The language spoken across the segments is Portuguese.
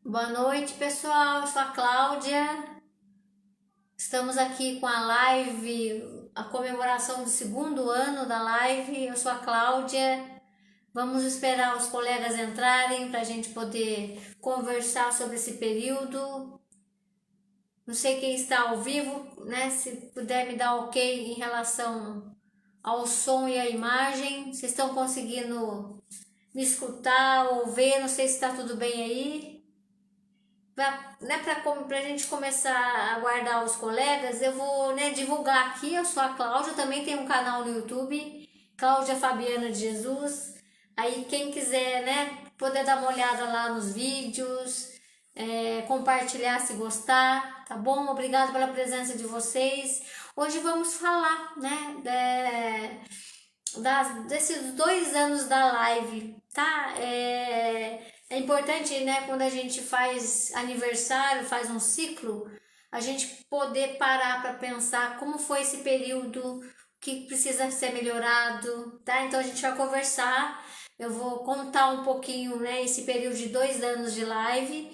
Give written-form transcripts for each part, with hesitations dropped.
Boa noite, pessoal. Eu sou a Cláudia. Estamos aqui com a live, a comemoração do segundo ano da live. Eu sou a Cláudia. Vamos esperar os colegas entrarem para a gente poder conversar sobre esse período. Não sei quem está ao vivo, né? Se puder me dar ok em relação ao som e à imagem. Vocês estão conseguindo me escutar ou ver? Não sei se está tudo bem aí. Para a gente começar a aguardar os colegas, eu vou, divulgar aqui. Eu sou a Cláudia, também tenho um canal no YouTube, Cláudia Fabiana de Jesus. Aí quem quiser, poder dar uma olhada lá nos vídeos, compartilhar se gostar, tá bom? Obrigada pela presença de vocês. Hoje vamos falar, desses 2 anos da live, tá? É importante, né, quando a gente faz aniversário, faz um ciclo, a gente poder parar para pensar como foi esse período, o que precisa ser melhorado, tá? Então a gente vai conversar, eu vou contar um pouquinho, né, esse período de 2 anos de live,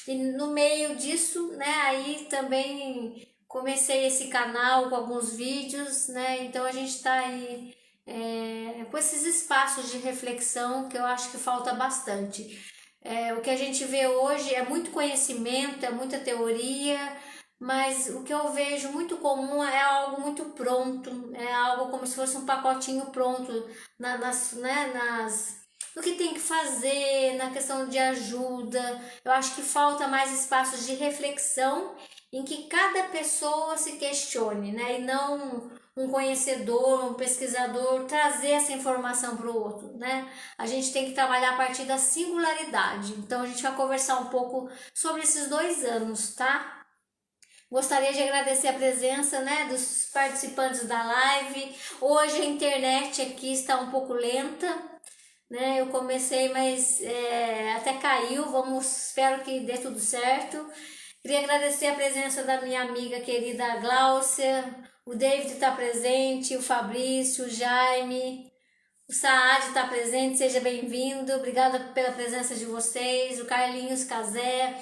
e no meio disso, né, aí também comecei esse canal com alguns vídeos, né, então a gente tá aí com esses espaços de reflexão que eu acho que falta bastante. O que a gente vê hoje é muito conhecimento, é muita teoria, mas o que eu vejo muito comum é algo muito pronto, é algo como se fosse um pacotinho pronto no que tem que fazer, na questão de ajuda. Eu acho que falta mais espaços de reflexão em que cada pessoa se questione, né? E não um conhecedor, um pesquisador trazer essa informação para o outro, né? A gente tem que trabalhar a partir da singularidade. Então a gente vai conversar um pouco sobre esses 2 anos, tá? Gostaria de agradecer a presença, né, dos participantes da live. Hoje a internet aqui está um pouco lenta, né? Eu comecei, mas até caiu. Espero que dê tudo certo. Queria agradecer a presença da minha amiga querida Gláucia. O David está presente, o Fabrício, o Jaime, o Saad está presente, seja bem-vindo. Obrigada pela presença de vocês, o Carlinhos Cazé.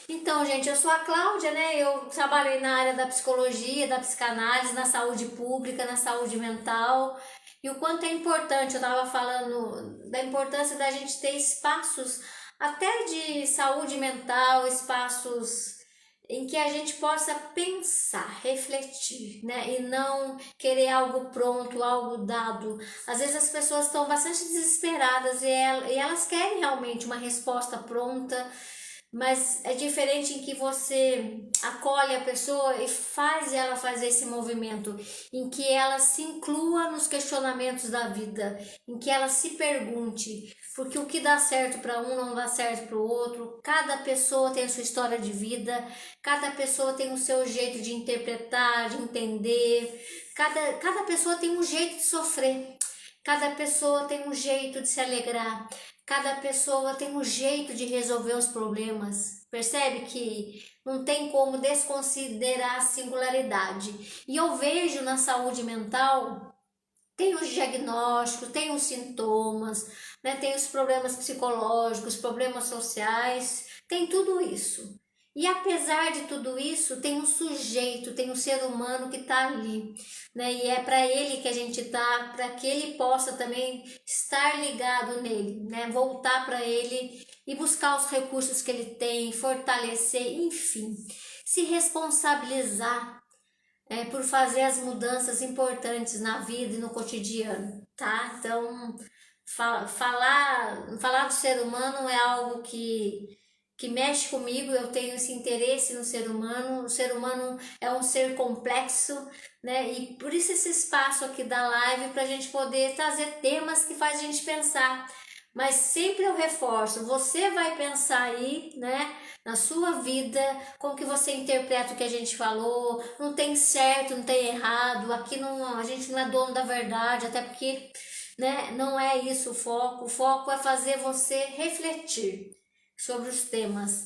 Então, gente, eu sou a Cláudia, né? Eu trabalhei na área da psicologia, da psicanálise, na saúde pública, na saúde mental. E o quanto é importante, eu estava falando da importância da gente ter espaços até de saúde mental, espaços em que a gente possa pensar, refletir, né? E não querer algo pronto, algo dado. Às vezes as pessoas estão bastante desesperadas e elas querem realmente uma resposta pronta, mas é diferente em que você acolhe a pessoa e faz ela fazer esse movimento, em que ela se inclua nos questionamentos da vida, em que ela se pergunte, porque o que dá certo para um não dá certo para o outro. Cada pessoa tem a sua história de vida, cada pessoa tem o seu jeito de interpretar, de entender, cada pessoa tem um jeito de sofrer, cada pessoa tem um jeito de se alegrar. Cada pessoa tem um jeito de resolver os problemas. Percebe que não tem como desconsiderar a singularidade. E eu vejo na saúde mental, tem os diagnósticos, tem os sintomas, né? Tem os problemas psicológicos, problemas sociais, tem tudo isso. E apesar de tudo isso, tem um sujeito, tem um ser humano que está ali, né? E é para ele que a gente tá, para que ele possa também estar ligado nele, né? Voltar para ele e buscar os recursos que ele tem, fortalecer, enfim, se responsabilizar por fazer as mudanças importantes na vida e no cotidiano, tá? Então, falar do ser humano é algo que mexe comigo. Eu tenho esse interesse no ser humano. O ser humano é um ser complexo, né? E por isso esse espaço aqui da live para a gente poder trazer temas que faz a gente pensar. Mas sempre eu reforço, você vai pensar aí, né, na sua vida, como que você interpreta o que a gente falou. Não tem certo, não tem errado, aqui não, a gente não é dono da verdade, até porque, né, não é isso o foco é fazer você refletir sobre os temas.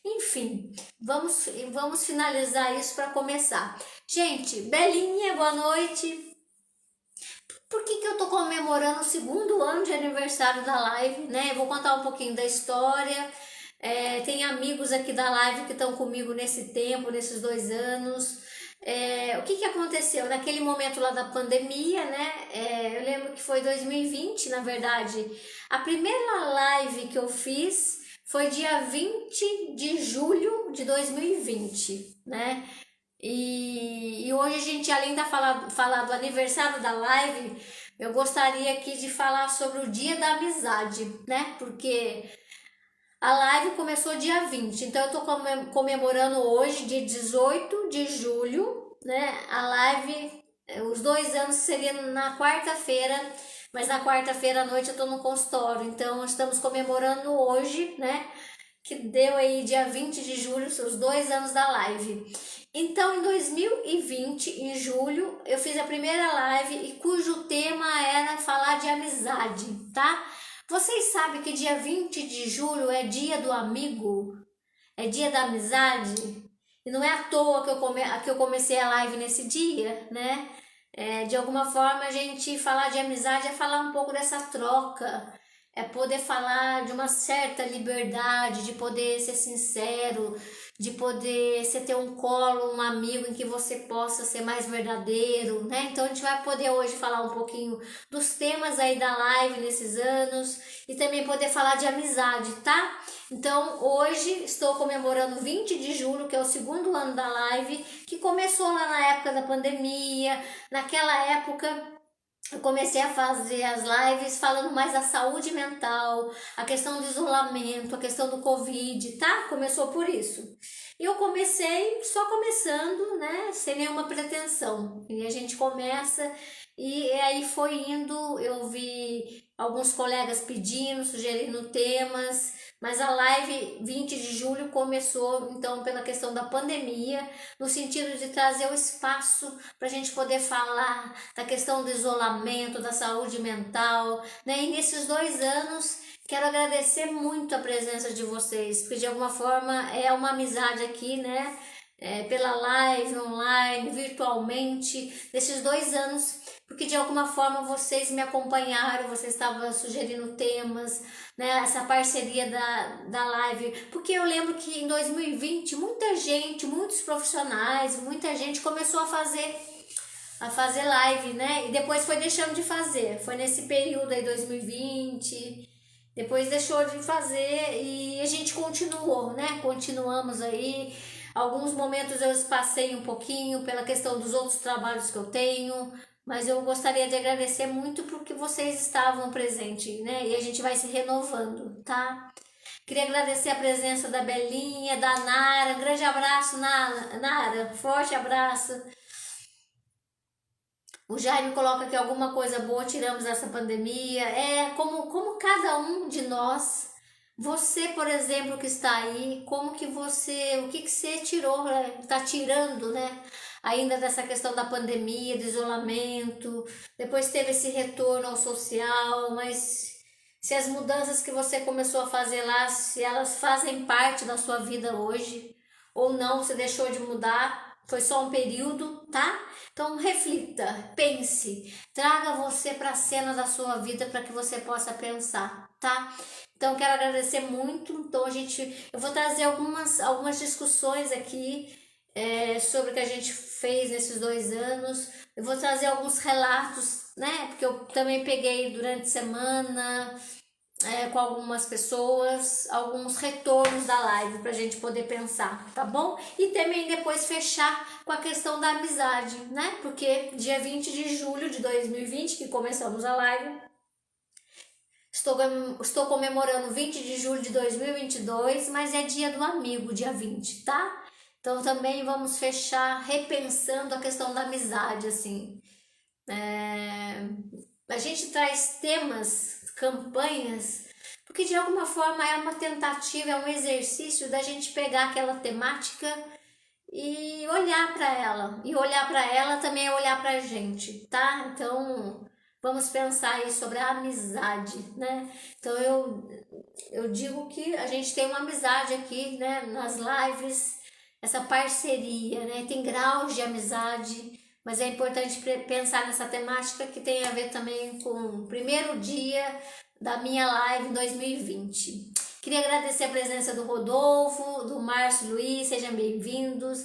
Enfim, vamos finalizar isso para começar. Gente, Belinha, boa noite. Por que eu tô comemorando o segundo ano de aniversário da live, né? Eu vou contar um pouquinho da história. Tem amigos aqui da live que estão comigo nesse tempo, nesses 2 anos. O que que aconteceu? Naquele momento lá da pandemia, né? Eu lembro que foi 2020, na verdade. A primeira live que eu fiz foi dia 20 de julho de 2020, né? E hoje a gente, além de falar do aniversário da live, eu gostaria aqui de falar sobre o Dia da Amizade, né? Porque a live começou dia 20, então eu tô comemorando hoje, dia 18 de julho, né? A live, os 2 anos seria na quarta-feira, mas na quarta-feira à noite eu tô no consultório, então estamos comemorando hoje, né? Que deu aí dia 20 de julho, os 2 anos da live. Então, em 2020, em julho, eu fiz a primeira live e cujo tema era falar de amizade, tá? Vocês sabem que dia 20 de julho é dia do amigo? É dia da amizade? E não é à toa que eu comecei a live nesse dia, né? De alguma forma, a gente falar de amizade é falar um pouco dessa troca, é poder falar de uma certa liberdade, de poder ser sincero, de poder você ter um colo, um amigo em que você possa ser mais verdadeiro, né? Então a gente vai poder hoje falar um pouquinho dos temas aí da live nesses anos e também poder falar de amizade, tá? Então hoje estou comemorando 20 de julho, que é o segundo ano da live, que começou lá na época da pandemia. Naquela época eu comecei a fazer as lives falando mais da saúde mental, a questão do isolamento, a questão do Covid, tá? Começou por isso. E eu comecei só começando, né? Sem nenhuma pretensão. E a gente começa e aí foi indo, eu vi alguns colegas pedindo, sugerindo temas, mas a live 20 de julho começou então pela questão da pandemia, no sentido de trazer o espaço para a gente poder falar da questão do isolamento, da saúde mental, né? E nesses 2 anos quero agradecer muito a presença de vocês, porque de alguma forma é uma amizade aqui, né? Pela live, online, virtualmente, nesses 2 anos, porque de alguma forma vocês me acompanharam, vocês estavam sugerindo temas, né? Essa parceria da live, porque eu lembro que em 2020 muita gente, muitos profissionais, muita gente começou a fazer live, né? E depois foi deixando de fazer. Foi nesse período aí 2020, depois deixou de fazer e a gente continuou, né? Continuamos aí. Alguns momentos eu passei um pouquinho pela questão dos outros trabalhos que eu tenho, mas eu gostaria de agradecer muito porque vocês estavam presentes, né? E a gente vai se renovando, tá? Queria agradecer a presença da Belinha, da Nara. Um grande abraço, Nara. Forte abraço. O Jaime coloca que alguma coisa boa tiramos dessa pandemia. Como cada um de nós, você, por exemplo, que está aí, o que que você tirou, está tirando, né? Ainda dessa questão da pandemia, do isolamento, depois teve esse retorno ao social, mas se as mudanças que você começou a fazer lá, se elas fazem parte da sua vida hoje, ou não, você deixou de mudar, foi só um período, tá? Então reflita, pense, traga você para a cena da sua vida para que você possa pensar, tá? Então quero agradecer muito. Então eu vou trazer algumas discussões aqui sobre o que a gente fez nesses 2 anos. Eu vou trazer alguns relatos, né? Porque eu também peguei durante a semana com algumas pessoas, alguns retornos da live pra gente poder pensar, tá bom? E também depois fechar com a questão da amizade, né? Porque dia 20 de julho de 2020, que começamos a live, estou comemorando 20 de julho de 2022, mas é dia do amigo, dia 20, tá? Então também vamos fechar repensando a questão da amizade, assim. A gente traz temas, campanhas, porque de alguma forma é uma tentativa, é um exercício da gente pegar aquela temática e olhar para ela. E olhar para ela também é olhar para a gente, tá? Então vamos pensar aí sobre a amizade, né? Então eu digo que a gente tem uma amizade aqui, né? Nas lives, essa parceria, né? Tem graus de amizade, mas é importante pensar nessa temática que tem a ver também com o primeiro dia da minha live em 2020. Queria agradecer a presença do Rodolfo, do Márcio Luiz, sejam bem-vindos.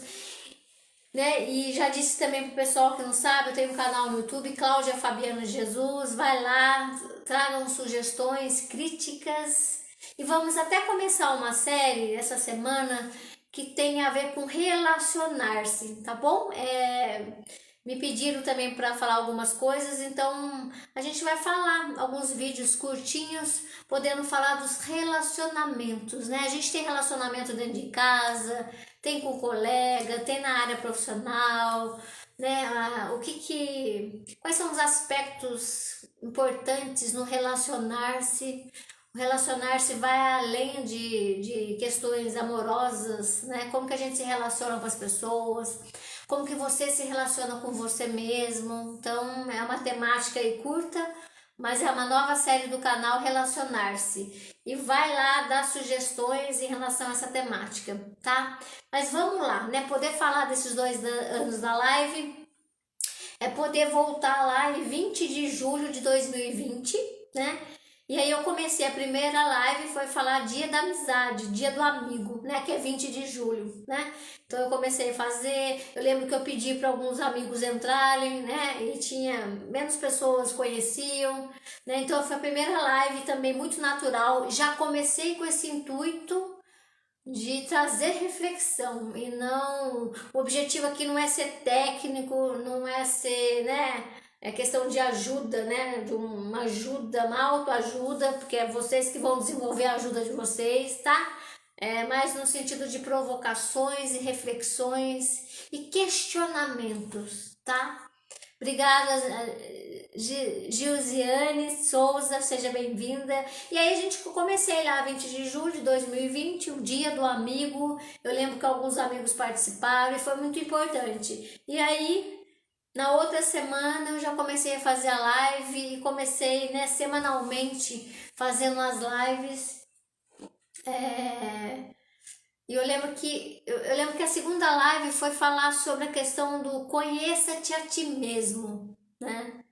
Né? E já disse também pro pessoal que não sabe, eu tenho um canal no YouTube, Cláudia Fabiano Jesus, vai lá, tragam sugestões, críticas, e vamos até começar uma série essa semana que tem a ver com relacionar-se, tá bom? Me pediram também para falar algumas coisas, então a gente vai falar alguns vídeos curtinhos, podendo falar dos relacionamentos, né? A gente tem relacionamento dentro de casa, tem com colega, tem na área profissional, né? Quais são os aspectos importantes no relacionar-se? O relacionar-se vai além de questões amorosas, né? Como que a gente se relaciona com as pessoas, como que você se relaciona com você mesmo. Então, é uma temática aí curta, mas é uma nova série do canal Relacionar-se. E vai lá dar sugestões em relação a essa temática, tá? Mas vamos lá, né? Poder falar desses 2 anos da live é poder voltar lá em 20 de julho de 2020, né? E aí eu comecei a primeira live, foi falar dia da amizade, dia do amigo, né? Que é 20 de julho, né? Então eu comecei a fazer, eu lembro que eu pedi para alguns amigos entrarem, né? E tinha menos pessoas conheciam, né? Então foi a primeira live também muito natural. Já comecei com esse intuito de trazer reflexão e não, o objetivo aqui não é ser técnico, não é ser, né, é questão de ajuda, né, de uma ajuda, uma autoajuda, porque é vocês que vão desenvolver a ajuda de vocês, tá? Mais no sentido de provocações e reflexões e questionamentos, tá? Obrigada, Gilziane Souza, seja bem-vinda. E aí a gente comecei lá 20 de julho de 2020, o dia do amigo. Eu lembro que alguns amigos participaram e foi muito importante. E aí, na outra semana, eu já comecei a fazer a live e comecei, né, semanalmente fazendo as lives. E eu lembro que a segunda live foi falar sobre a questão do conheça-te a ti mesmo, né?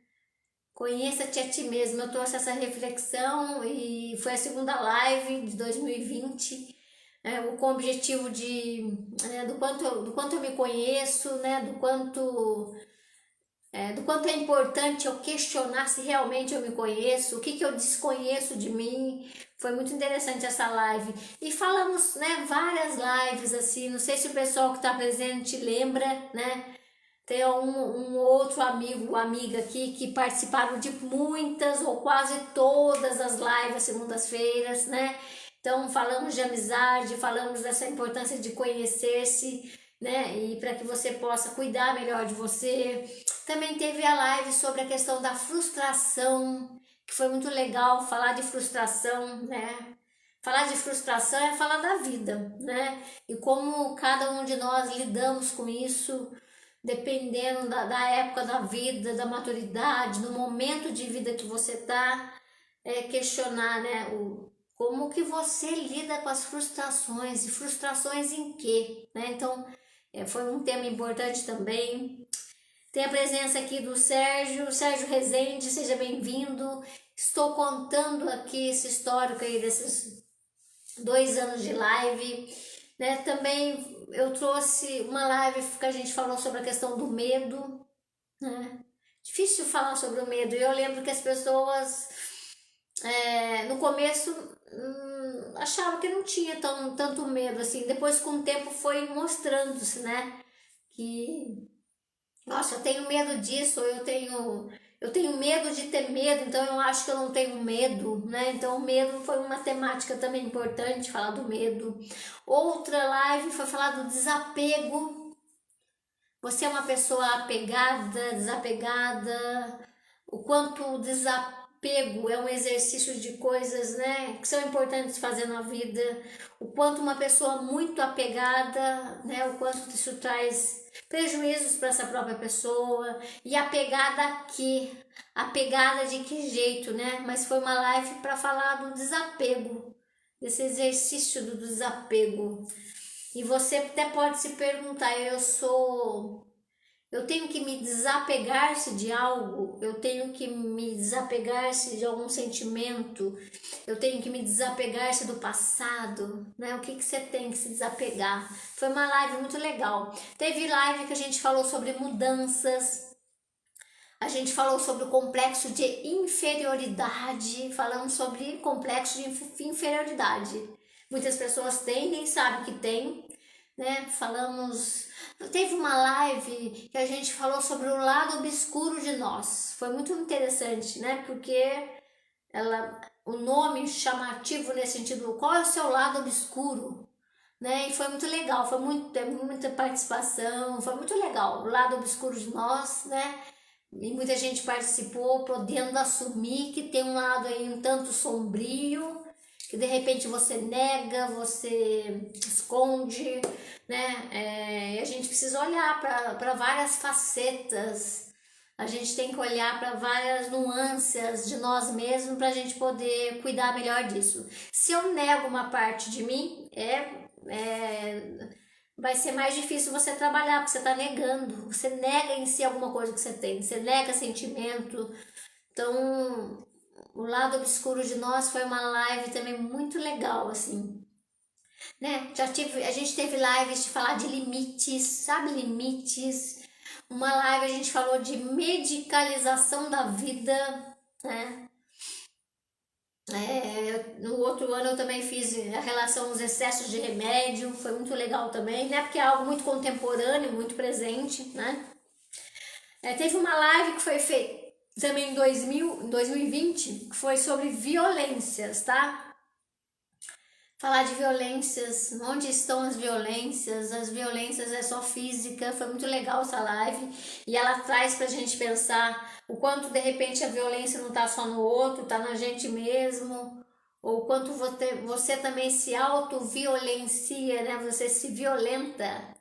Conheça-te a ti mesmo. Eu trouxe essa reflexão e foi a segunda live de 2020, com o objetivo do quanto eu me conheço, né? Do quanto é importante eu questionar se realmente eu me conheço, o que eu desconheço de mim. Foi muito interessante essa live. E falamos, né, várias lives assim, não sei se o pessoal que está presente lembra, né? Tem um outro amigo, amiga aqui que participaram de muitas ou quase todas as lives segundas-feiras, né? Então falamos de amizade, falamos dessa importância de conhecer-se, né? E para que você possa cuidar melhor de você. Também teve a live sobre a questão da frustração, que foi muito legal falar de frustração, né? Falar de frustração é falar da vida, né? E como cada um de nós lidamos com isso, dependendo da época da vida, da maturidade, no momento de vida que você está, questionar, né? Como que você lida com as frustrações, e frustrações em quê, né? Então, foi um tema importante também. Tem a presença aqui do Sérgio Rezende, seja bem-vindo. Estou contando aqui esse histórico aí desses 2 anos de live, né? Também eu trouxe uma live que a gente falou sobre a questão do medo, né? Difícil falar sobre o medo. E eu lembro que as pessoas no começo achavam que não tinha tanto medo assim. Depois, com o tempo, foi mostrando-se, né? Que nossa, eu tenho medo disso, eu tenho medo de ter medo, então eu acho que eu não tenho medo, né? Então o medo foi uma temática também importante, falar do medo. Outra live foi falar do desapego. Você é uma pessoa apegada, desapegada? O quanto o desapego é um exercício de coisas, né, que são importantes fazer na vida. O quanto uma pessoa muito apegada, né, o quanto isso traz prejuízos para essa própria pessoa. E apegada a quê? Apegada de que jeito, né? Mas foi uma live para falar do desapego, desse exercício do desapego. E você até pode se perguntar, Eu tenho que me desapegar-se de algo, eu tenho que me desapegar-se de algum sentimento, eu tenho que me desapegar-se do passado, né? O que que você tem que se desapegar? Foi uma live muito legal. Teve live que a gente falou sobre mudanças, a gente falou sobre o complexo de inferioridade, falamos sobre complexo de inferioridade. Muitas pessoas têm, nem sabem que tem, né? Falamos. Teve uma live que a gente falou sobre o lado obscuro de nós. Foi muito interessante, né? Porque o nome chamativo nesse sentido, qual é o seu lado obscuro? Né? E foi muito legal, teve muita participação, foi muito legal. O lado obscuro de nós, né? E muita gente participou, podendo assumir que tem um lado aí um tanto sombrio, que de repente você nega, você esconde, né? E a gente precisa olhar para várias facetas, a gente tem que olhar para várias nuances de nós mesmos para a gente poder cuidar melhor disso. Se eu nego uma parte de mim, vai ser mais difícil você trabalhar, porque você está negando. Você nega em si alguma coisa que você tem, você nega sentimento. Então, o lado obscuro de nós foi uma live também muito legal, assim. Né? A gente teve lives de falar de limites, sabe, limites. Uma live a gente falou de medicalização da vida, né? No outro ano eu também fiz a relação aos excessos de remédio, foi muito legal também, né? Porque é algo muito contemporâneo, muito presente, né? Teve uma live que foi feita também em 2020, que foi sobre violências, tá? Falar de violências, onde estão as violências é só física, foi muito legal essa live e ela traz pra gente pensar o quanto de repente a violência não tá só no outro, tá na gente mesmo, ou o quanto você também se auto-violencia, né? Você se violenta.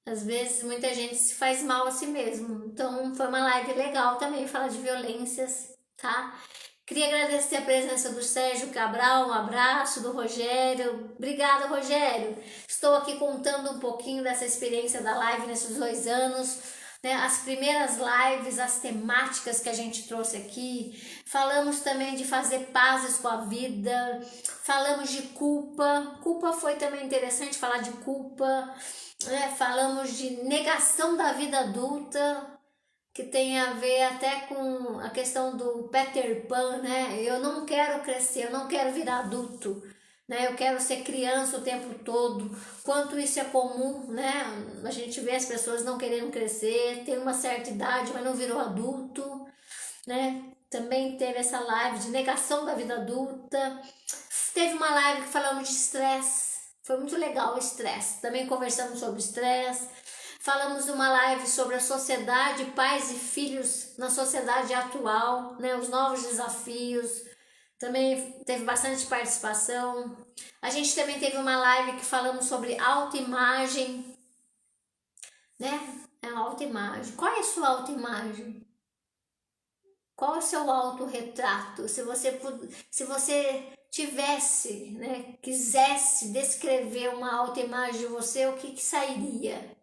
Às vezes muita gente se faz mal a si mesmo. Então foi uma live legal também falar de violências, tá? Queria agradecer a presença do Sérgio Cabral, um abraço do Rogério. Obrigada, Rogério. Estou aqui contando um pouquinho dessa experiência da live nesses 2 anos, né? As primeiras lives, as temáticas que a gente trouxe aqui. Falamos também de fazer pazes com a vida. Falamos de culpa. Culpa foi também interessante falar de culpa. Falamos de negação da vida adulta, que tem a ver até com a questão do Peter Pan, né? Eu não quero crescer, eu não quero virar adulto, né? Eu quero ser criança o tempo todo. Quanto isso é comum, né? A gente vê as pessoas não querendo crescer, tem uma certa idade, mas não virou adulto, né? Também teve essa live de negação da vida adulta. Teve uma live que falamos de estresse. Foi muito legal o estresse. Também conversamos sobre estresse. Falamos uma live sobre a sociedade, pais e filhos na sociedade atual, né? Os novos desafios. Também teve bastante participação. A gente também teve uma live que falamos sobre autoimagem, né? Autoimagem. Qual é a sua autoimagem? Qual é o seu autorretrato? Se você tivesse, né, quisesse descrever uma autoimagem de você, o que sairia?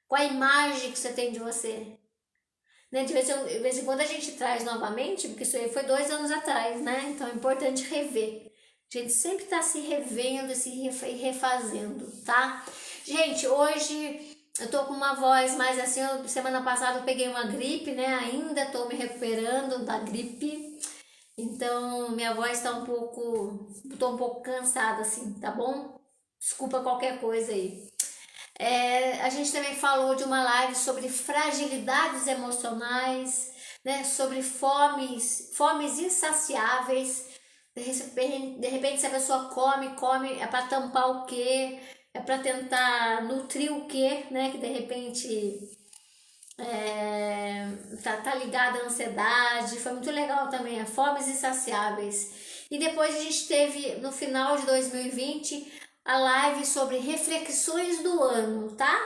Qual a imagem que você tem de você? Né? De vez em quando a gente traz novamente, porque isso aí foi 2 anos atrás, né? Então é importante rever. A gente sempre está se revendo, se refazendo, tá? Gente, hoje eu tô com uma voz mais assim, semana passada eu peguei uma gripe, né? Ainda tô me recuperando da gripe. Então minha voz tá tô um pouco cansada assim, tá bom? Desculpa qualquer coisa aí. A gente também falou de uma live sobre fragilidades emocionais, né? Sobre fomes insaciáveis. De repente, se a pessoa come, é para tampar o quê? É para tentar nutrir o quê, né? Que de repente tá ligada à ansiedade. Foi muito legal também, fomes insaciáveis. E depois a gente teve, no final de 2020, a live sobre reflexões do ano, tá?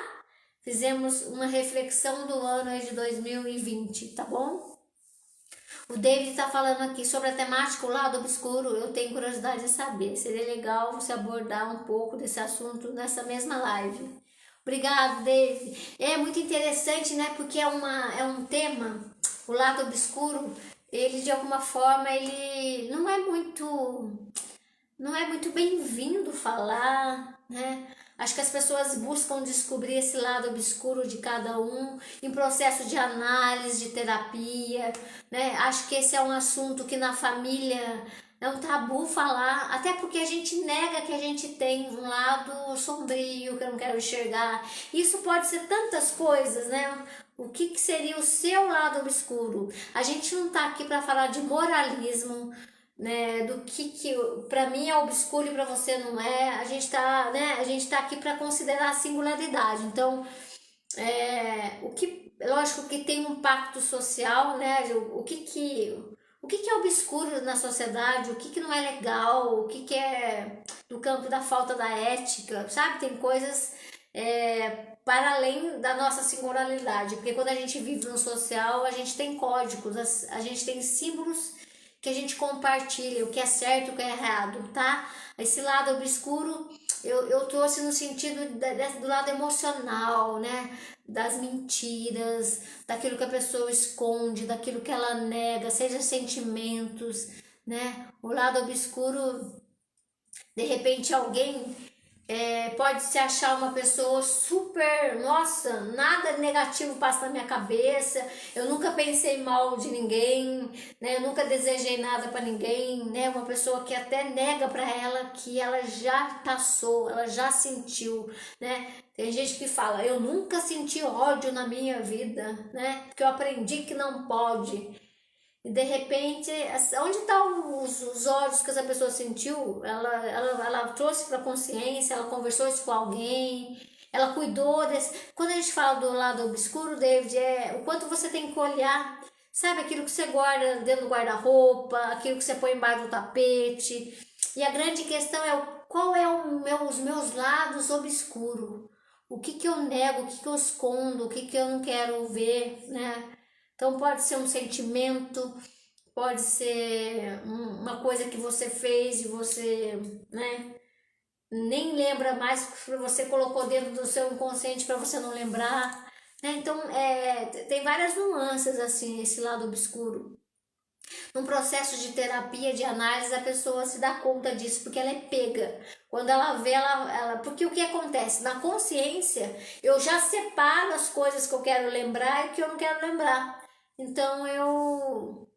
Fizemos uma reflexão do ano aí de 2020, tá bom? O David tá falando aqui sobre a temática o lado obscuro. Eu tenho curiosidade de saber. Seria legal você abordar um pouco desse assunto nessa mesma live. Obrigado, David. É muito interessante, né? Porque é um tema, o lado obscuro, ele de alguma forma, ele não é muito bem-vindo falar, né? Acho que as pessoas buscam descobrir esse lado obscuro de cada um em processo de análise, de terapia, né? Acho que esse é um assunto que na família é um tabu falar, até porque a gente nega que a gente tem um lado sombrio que eu não quero enxergar. Isso pode ser tantas coisas, né? O que, que seria o seu lado obscuro? A gente não tá aqui para falar de moralismo, né, do que para mim é obscuro e para você não é. A gente tá, né, a gente tá aqui para considerar a singularidade. Então, o que, lógico que tem um pacto social, né? O que é obscuro na sociedade, o que não é legal, o que é do campo da falta da ética, sabe? Tem coisas para além da nossa singularidade, porque quando a gente vive no social, a gente tem códigos, a gente tem símbolos que a gente compartilha, o que é certo, o que é errado, tá? Esse lado obscuro eu trouxe no sentido do lado emocional, né? Das mentiras, daquilo que a pessoa esconde, daquilo que ela nega, seja sentimentos, né? O lado obscuro, de repente alguém pode se achar uma pessoa super, nossa, nada negativo passa na minha cabeça, eu nunca pensei mal de ninguém, né? Eu nunca desejei nada para ninguém, né? Uma pessoa que até nega para ela que ela já passou, ela já sentiu, né? Tem gente que fala, eu nunca senti ódio na minha vida, né? Porque eu aprendi que não pode. E de repente, onde estão os ódios que essa pessoa sentiu? Ela trouxe para a consciência, ela conversou isso com alguém, ela cuidou desse. Quando a gente fala do lado obscuro, David, é o quanto você tem que olhar, sabe, aquilo que você guarda dentro do guarda-roupa, aquilo que você põe embaixo do tapete. E a grande questão é qual é os meus lados obscuros. O que que eu nego, o que que eu escondo, o que que eu não quero ver, né? Então pode ser um sentimento, pode ser uma coisa que você fez e você, né, nem lembra mais, porque você colocou dentro do seu inconsciente para você não lembrar, né? Então tem várias nuances assim, esse lado obscuro. Num processo de terapia, de análise, a pessoa se dá conta disso, porque ela é pega. Quando ela vê, porque o que acontece? Na consciência, eu já separo as coisas que eu quero lembrar e que eu não quero lembrar. Então eu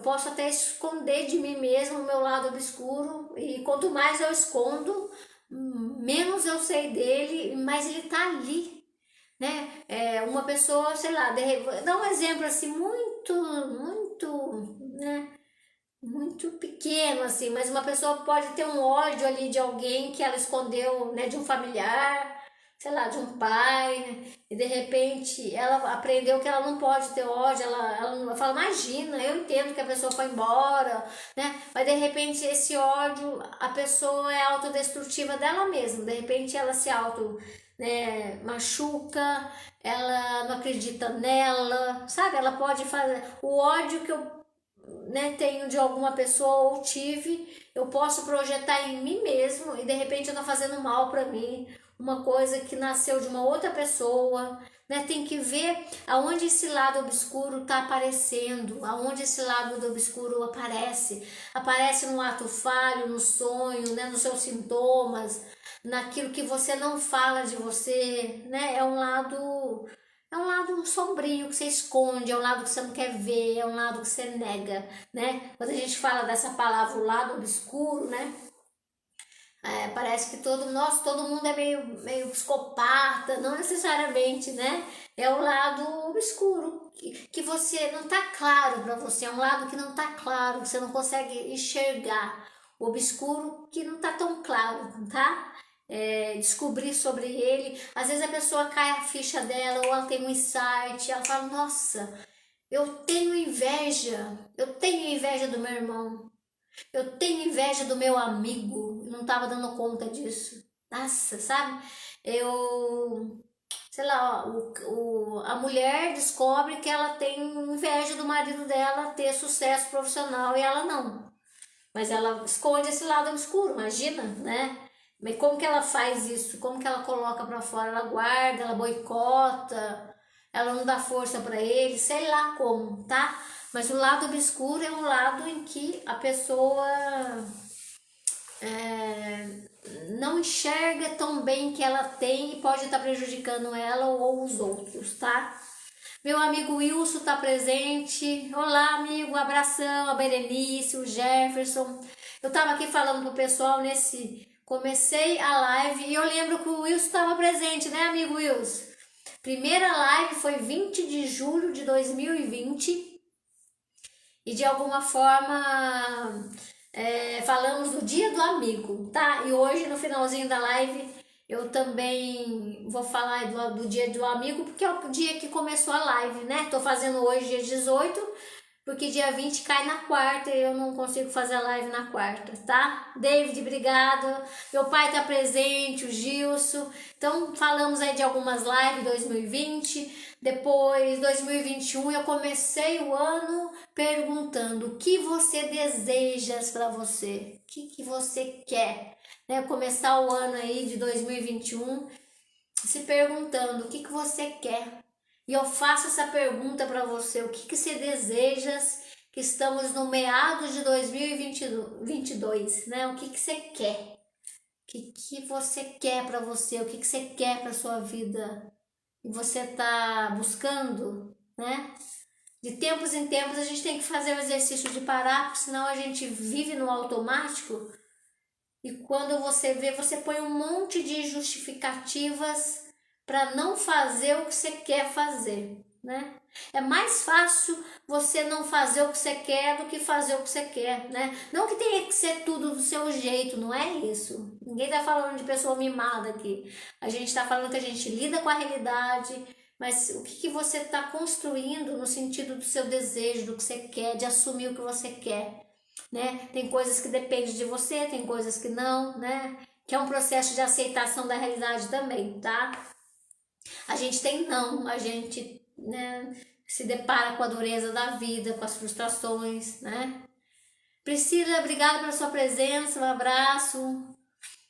posso até esconder de mim mesmo o meu lado obscuro, e quanto mais eu escondo, menos eu sei dele, mas ele tá ali, né? Uma pessoa, sei lá, dá um exemplo assim muito, né? Muito pequeno assim, mas uma pessoa pode ter um ódio ali de alguém que ela escondeu, né? De um familiar, sei lá, de um pai, né? E de repente ela aprendeu que ela não pode ter ódio, ela fala, imagina, eu entendo que a pessoa foi embora, né? Mas de repente esse ódio, a pessoa é autodestrutiva dela mesma, de repente ela se auto, né, machuca, ela não acredita nela, sabe? Ela pode fazer o ódio que eu, né, tenho de alguma pessoa ou tive, eu posso projetar em mim mesmo e de repente eu tô fazendo mal para mim, uma coisa que nasceu de uma outra pessoa, né? Tem que ver aonde esse lado obscuro tá aparecendo, aonde esse lado do obscuro aparece. Aparece no ato falho, no sonho, né, nos seus sintomas, naquilo que você não fala de você, né? É um lado sombrio que você esconde, é um lado que você não quer ver, é um lado que você nega, né? Quando a gente fala dessa palavra, o lado obscuro, né? Parece que todo mundo é meio psicopata, não necessariamente, né? É o lado obscuro, que você não tá claro para você, é um lado que não tá claro, que você não consegue enxergar. O obscuro que não tá tão claro, tá? Descobrir sobre ele. Às vezes a pessoa cai a ficha dela, ou ela tem um insight, ela fala, nossa, eu tenho inveja do meu irmão. Eu tenho inveja do meu amigo, não estava dando conta disso. Nossa, sabe? Eu, sei lá, a mulher descobre que ela tem inveja do marido dela ter sucesso profissional e ela não. Mas ela esconde esse lado obscuro, imagina, né? Mas como que ela faz isso? Como que ela coloca para fora? Ela guarda, ela boicota, ela não dá força para ele, sei lá como, tá? Mas o lado obscuro é um lado em que a pessoa não enxerga tão bem que ela tem e pode estar prejudicando ela ou os outros, tá? Meu amigo Wilson tá presente. Olá, amigo, abração, a Berenice, o Jefferson. Eu tava aqui falando pro pessoal comecei a live e eu lembro que o Wilson estava presente, né, amigo Wilson? Primeira live foi 20 de julho de 2020 e de alguma forma falamos do Dia do Amigo, tá? E hoje, no finalzinho da live, eu também vou falar do Dia do Amigo, porque é o dia que começou a live, né? Tô fazendo hoje, dia 18, porque dia 20 cai na quarta e eu não consigo fazer a live na quarta, tá? David, obrigado. Meu pai tá presente, o Gilson. Então, falamos aí de algumas lives 2020. Depois, 2021, eu comecei o ano perguntando o que você deseja para você, o que você quer, né? Começar o ano aí de 2021 se perguntando o que você quer. E eu faço essa pergunta para você, o que você deseja, que estamos no meados de 2022, né? O que você quer? O que você quer para você? O que você quer para sua vida? E você está buscando, né? De tempos em tempos a gente tem que fazer o exercício de parar, porque senão a gente vive no automático e quando você vê, você põe um monte de justificativas para não fazer o que você quer fazer, né? É mais fácil você não fazer o que você quer do que fazer o que você quer, né? Não que tenha que ser tudo do seu jeito, não é isso. Ninguém tá falando de pessoa mimada aqui. A gente tá falando que a gente lida com a realidade, mas o que você tá construindo no sentido do seu desejo, do que você quer, de assumir o que você quer, né? Tem coisas que dependem de você, tem coisas que não, né? Que é um processo de aceitação da realidade também, tá? A gente tem não, a gente, né, se depara com a dureza da vida, com as frustrações, né? Priscila, obrigada pela sua presença, um abraço.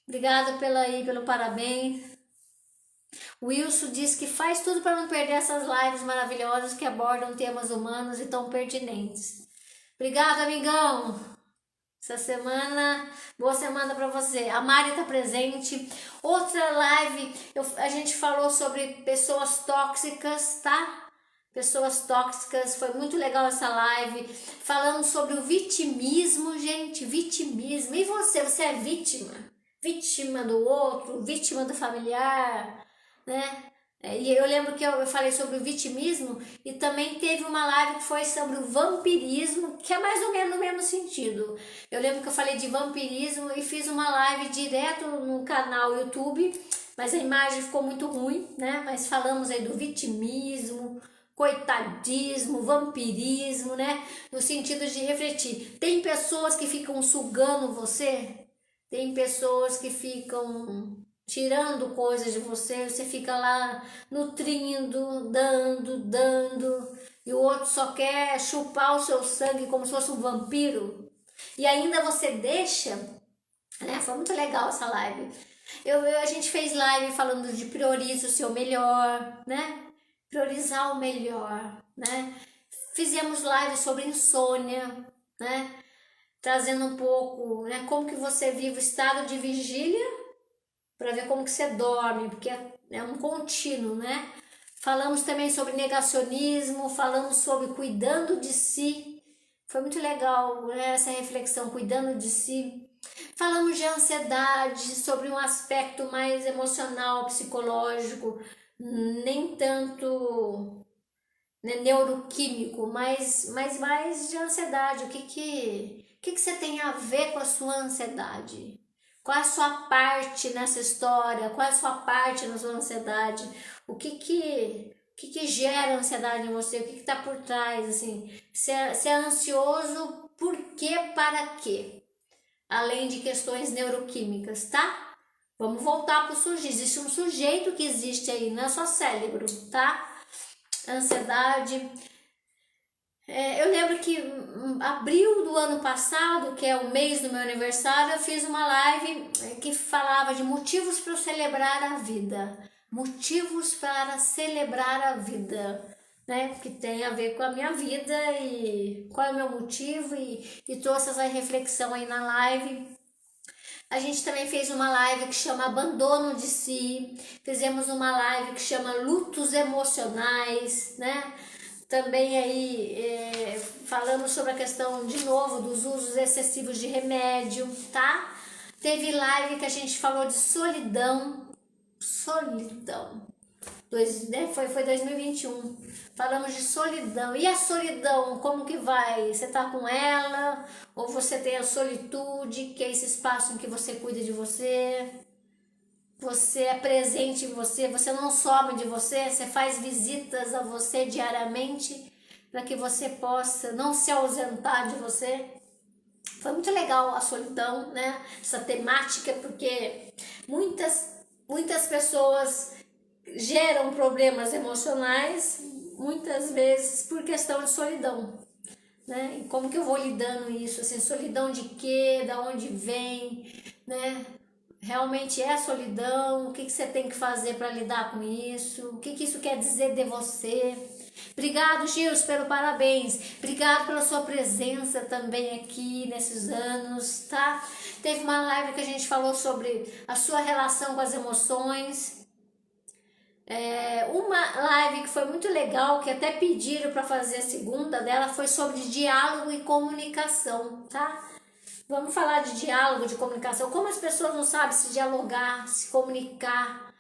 Obrigada pelo parabéns. O Wilson diz que faz tudo para não perder essas lives maravilhosas que abordam temas humanos e tão pertinentes. Obrigada, amigão. Essa semana, boa semana para você. A Mari tá presente. Outra live, a gente falou sobre pessoas tóxicas, tá? Pessoas tóxicas, foi muito legal essa live. Falamos sobre o vitimismo, gente, vitimismo. E você é vítima? Vítima do outro, vítima do familiar, né? E eu lembro que eu falei sobre o vitimismo e também teve uma live que foi sobre o vampirismo, que é mais ou menos no mesmo sentido. Eu lembro que eu falei de vampirismo e fiz uma live direto no canal YouTube, mas a imagem ficou muito ruim, né? Mas falamos aí do vitimismo, coitadismo, vampirismo, né? No sentido de refletir. Tem pessoas que ficam sugando você, tem pessoas que ficam tirando coisas de você, você fica lá nutrindo, dando, e o outro só quer chupar o seu sangue como se fosse um vampiro. E ainda você deixa, né? Foi muito legal essa live. A gente fez live falando de priorize o seu melhor, né? Priorizar o melhor, né? Fizemos live sobre insônia, né? Trazendo um pouco, né? Como que você vive o estado de vigília para ver como que você dorme, porque é um contínuo, né? Falamos também sobre negacionismo, falamos sobre cuidando de si. Foi muito legal, né, essa reflexão, cuidando de si. Falamos de ansiedade, sobre um aspecto mais emocional, psicológico, nem tanto, né, neuroquímico, mas mais de ansiedade. O que você tem a ver com a sua ansiedade? Qual é a sua parte nessa história? Qual é a sua parte na sua ansiedade? O que gera ansiedade em você? O que está por trás? Assim, você é ansioso por quê? Para quê? Além de questões neuroquímicas, tá? Vamos voltar para o sujeito. Existe um sujeito que existe aí, não é só cérebro, tá? Ansiedade. Eu lembro que abril do ano passado, que é o mês do meu aniversário, eu fiz uma live que falava de motivos para celebrar a vida. Motivos para celebrar a vida, né? Que tem a ver com a minha vida e qual é o meu motivo e trouxe essa reflexão aí na live. A gente também fez uma live que chama Abandono de Si, fizemos uma live que chama Lutos Emocionais, né? Também aí falamos sobre a questão, de novo, dos usos excessivos de remédio, tá? Teve live que a gente falou de solidão, foi 2021. Falamos de solidão. E a solidão, como que vai? Você tá com ela? Ou você tem a solitude, que é esse espaço em que você cuida de você? Você é presente em você, você não some de você, você faz visitas a você diariamente para que você possa não se ausentar de você. Foi muito legal a solidão, né? Essa temática, porque muitas pessoas geram problemas emocionais, muitas vezes por questão de solidão, né? E como que eu vou lidando isso, assim, solidão de quê, da onde vem, né? Realmente é solidão? O que você tem que fazer para lidar com isso? O que isso quer dizer de você? Obrigado, Gils, pelo parabéns. Obrigado pela sua presença também aqui nesses anos, tá? Teve uma live que a gente falou sobre a sua relação com as emoções. Uma live que foi muito legal, que até pediram para fazer a segunda dela, foi sobre diálogo e comunicação, tá? Vamos falar de diálogo, de comunicação. Como as pessoas não sabem se dialogar, se comunicar.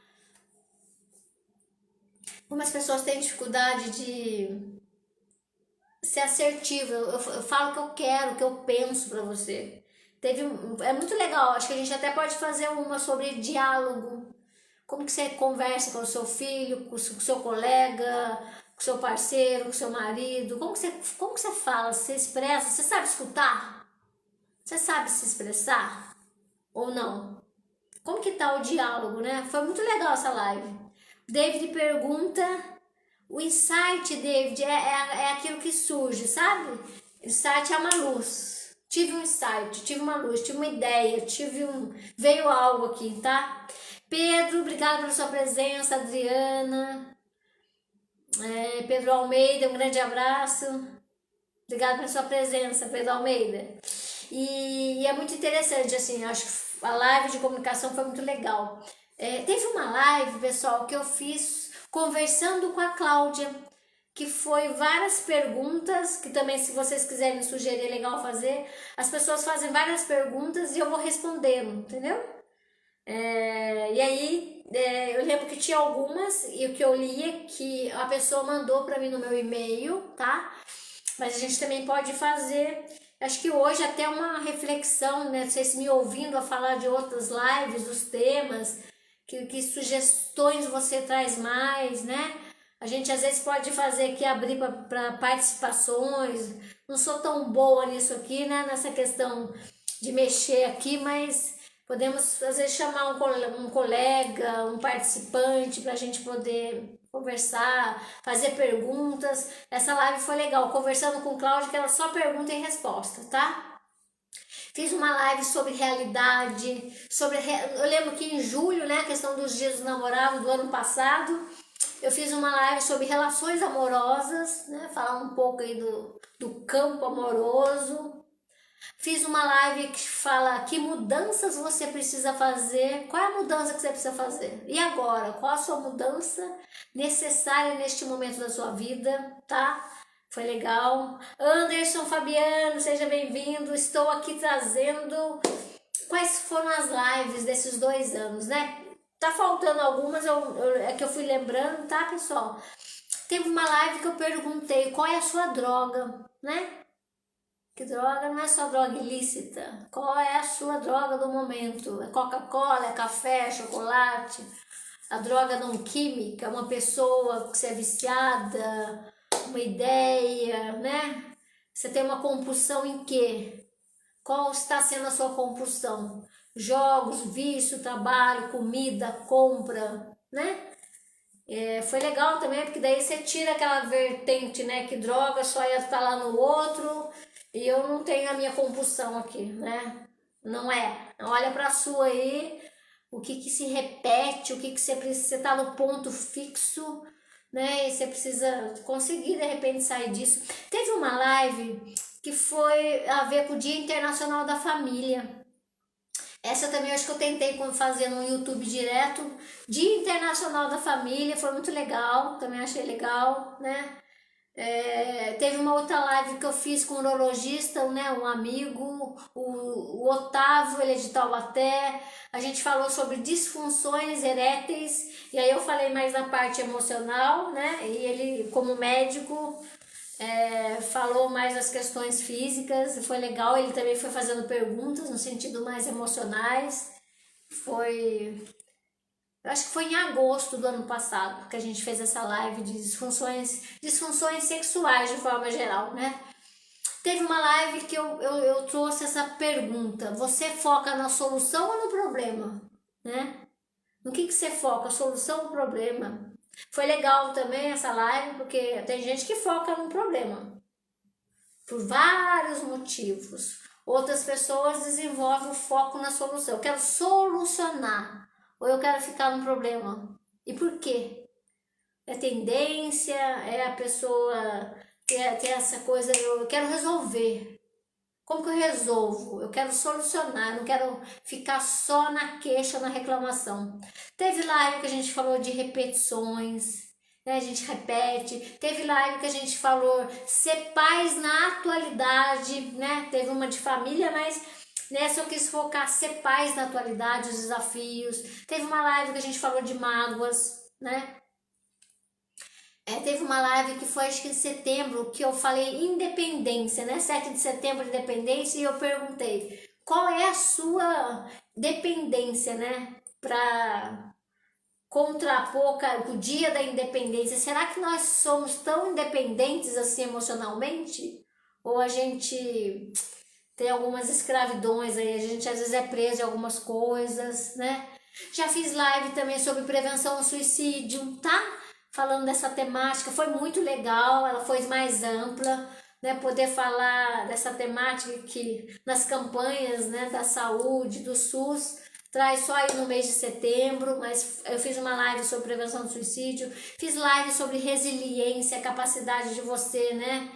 Como as pessoas têm dificuldade de ser assertivo. Eu falo o que eu quero, o que eu penso pra você. É muito legal. Acho que a gente até pode fazer uma sobre diálogo. Como que você conversa com o seu filho, com o seu colega, com o seu parceiro, com o seu marido. Como que você fala, você expressa, você sabe escutar? Você sabe se expressar ou não? Como que tá o diálogo, né? Foi muito legal essa live. David pergunta, o insight, David, é aquilo que surge, sabe? Insight é uma luz. Tive um insight, tive uma luz, tive uma ideia, veio algo aqui, tá? Pedro, obrigada pela sua presença. Adriana, Pedro Almeida, um grande abraço. Obrigada pela sua presença, Pedro Almeida. E é muito interessante, assim, acho que a live de comunicação foi muito legal. Teve uma live, pessoal, que eu fiz conversando com a Cláudia, que foi várias perguntas, que também, se vocês quiserem sugerir, é legal fazer. As pessoas fazem várias perguntas e eu vou respondendo, entendeu? E aí, eu lembro que tinha algumas, e o que eu lia, que a pessoa mandou para mim no meu e-mail, tá? Mas a gente também pode fazer, acho que hoje até uma reflexão, né? Vocês me ouvindo a falar de outras lives, dos temas, que sugestões você traz mais, né? A gente às vezes pode fazer aqui, abrir para participações. Não sou tão boa nisso aqui, né? Nessa questão de mexer aqui, mas podemos às vezes chamar um colega, um participante para a gente poder conversar, fazer perguntas. Essa live foi legal, conversando com Cláudia, que era só pergunta e resposta, tá? Fiz uma live sobre realidade, eu lembro que em julho, né, a questão dos dias do namorado do ano passado, eu fiz uma live sobre relações amorosas, né, falar um pouco aí do campo amoroso. Fiz uma live que fala que mudanças você precisa fazer, qual é a mudança que você precisa fazer? E agora, qual a sua mudança necessária neste momento da sua vida, tá? Foi legal. Anderson Fabiano, seja bem-vindo. Estou aqui trazendo quais foram as lives desses 2 anos, né? Tá faltando algumas, é que eu fui lembrando, tá, pessoal? Teve uma live que eu perguntei qual é a sua droga, né? Que droga não é só droga ilícita. Qual é a sua droga do momento? É Coca-Cola, é café, é chocolate? A droga não química, uma pessoa que você é viciada, uma ideia, né? Você tem uma compulsão em quê? Qual está sendo a sua compulsão? Jogos, vício, trabalho, comida, compra, né? Foi legal também, porque daí você tira aquela vertente, né, que droga só ia estar lá no outro, e eu não tenho a minha compulsão aqui, né? Não é. Olha pra sua aí, o que que se repete, o que que você precisa, você tá no ponto fixo, né? E você precisa conseguir de repente sair disso. Teve uma live que foi a ver com o Dia Internacional da Família. Essa também eu acho que eu tentei fazer no YouTube direto. Dia Internacional da Família, foi muito legal, também achei legal, né? Teve uma outra live que eu fiz com um urologista, né, um amigo, o Otávio, ele é de Taubaté. A gente falou sobre disfunções eréteis, e aí eu falei mais na parte emocional, né? E ele, como médico, falou mais das questões físicas, foi legal. Ele também foi fazendo perguntas no sentido mais emocionais. Eu acho que foi em agosto do ano passado que a gente fez essa live de disfunções sexuais de forma geral, né? Teve uma live que eu trouxe essa pergunta: você foca na solução ou no problema? Né? No que você foca? Solução ou problema? Foi legal também essa live, porque tem gente que foca no problema, por vários motivos. Outras pessoas desenvolvem o foco na solução. Eu quero solucionar, ou eu quero ficar no problema. E por quê? É tendência, é a pessoa ter essa coisa, eu quero resolver. Como que eu resolvo? Eu quero solucionar, não quero ficar só na queixa, na reclamação. Teve live que a gente falou de repetições, né? A gente repete. Teve live que a gente falou ser pais na atualidade, né? Teve uma de família, mas nessa eu quis focar ser pais na atualidade, os desafios. Teve uma live que a gente falou de mágoas, né? Teve uma live que foi acho que em setembro, que eu falei independência, né? 7 de setembro, independência, e eu perguntei qual é a sua dependência, né? Para contrapor o dia da independência. Será que nós somos tão independentes assim emocionalmente? Ou a gente tem algumas escravidões aí, a gente às vezes é preso em algumas coisas, né? Já fiz live também sobre prevenção ao suicídio, tá? Falando dessa temática, foi muito legal, ela foi mais ampla, né? Poder falar dessa temática que nas campanhas, né, da saúde, do SUS, traz só aí no mês de setembro, mas eu fiz uma live sobre prevenção do suicídio, fiz live sobre resiliência, a capacidade de você, né,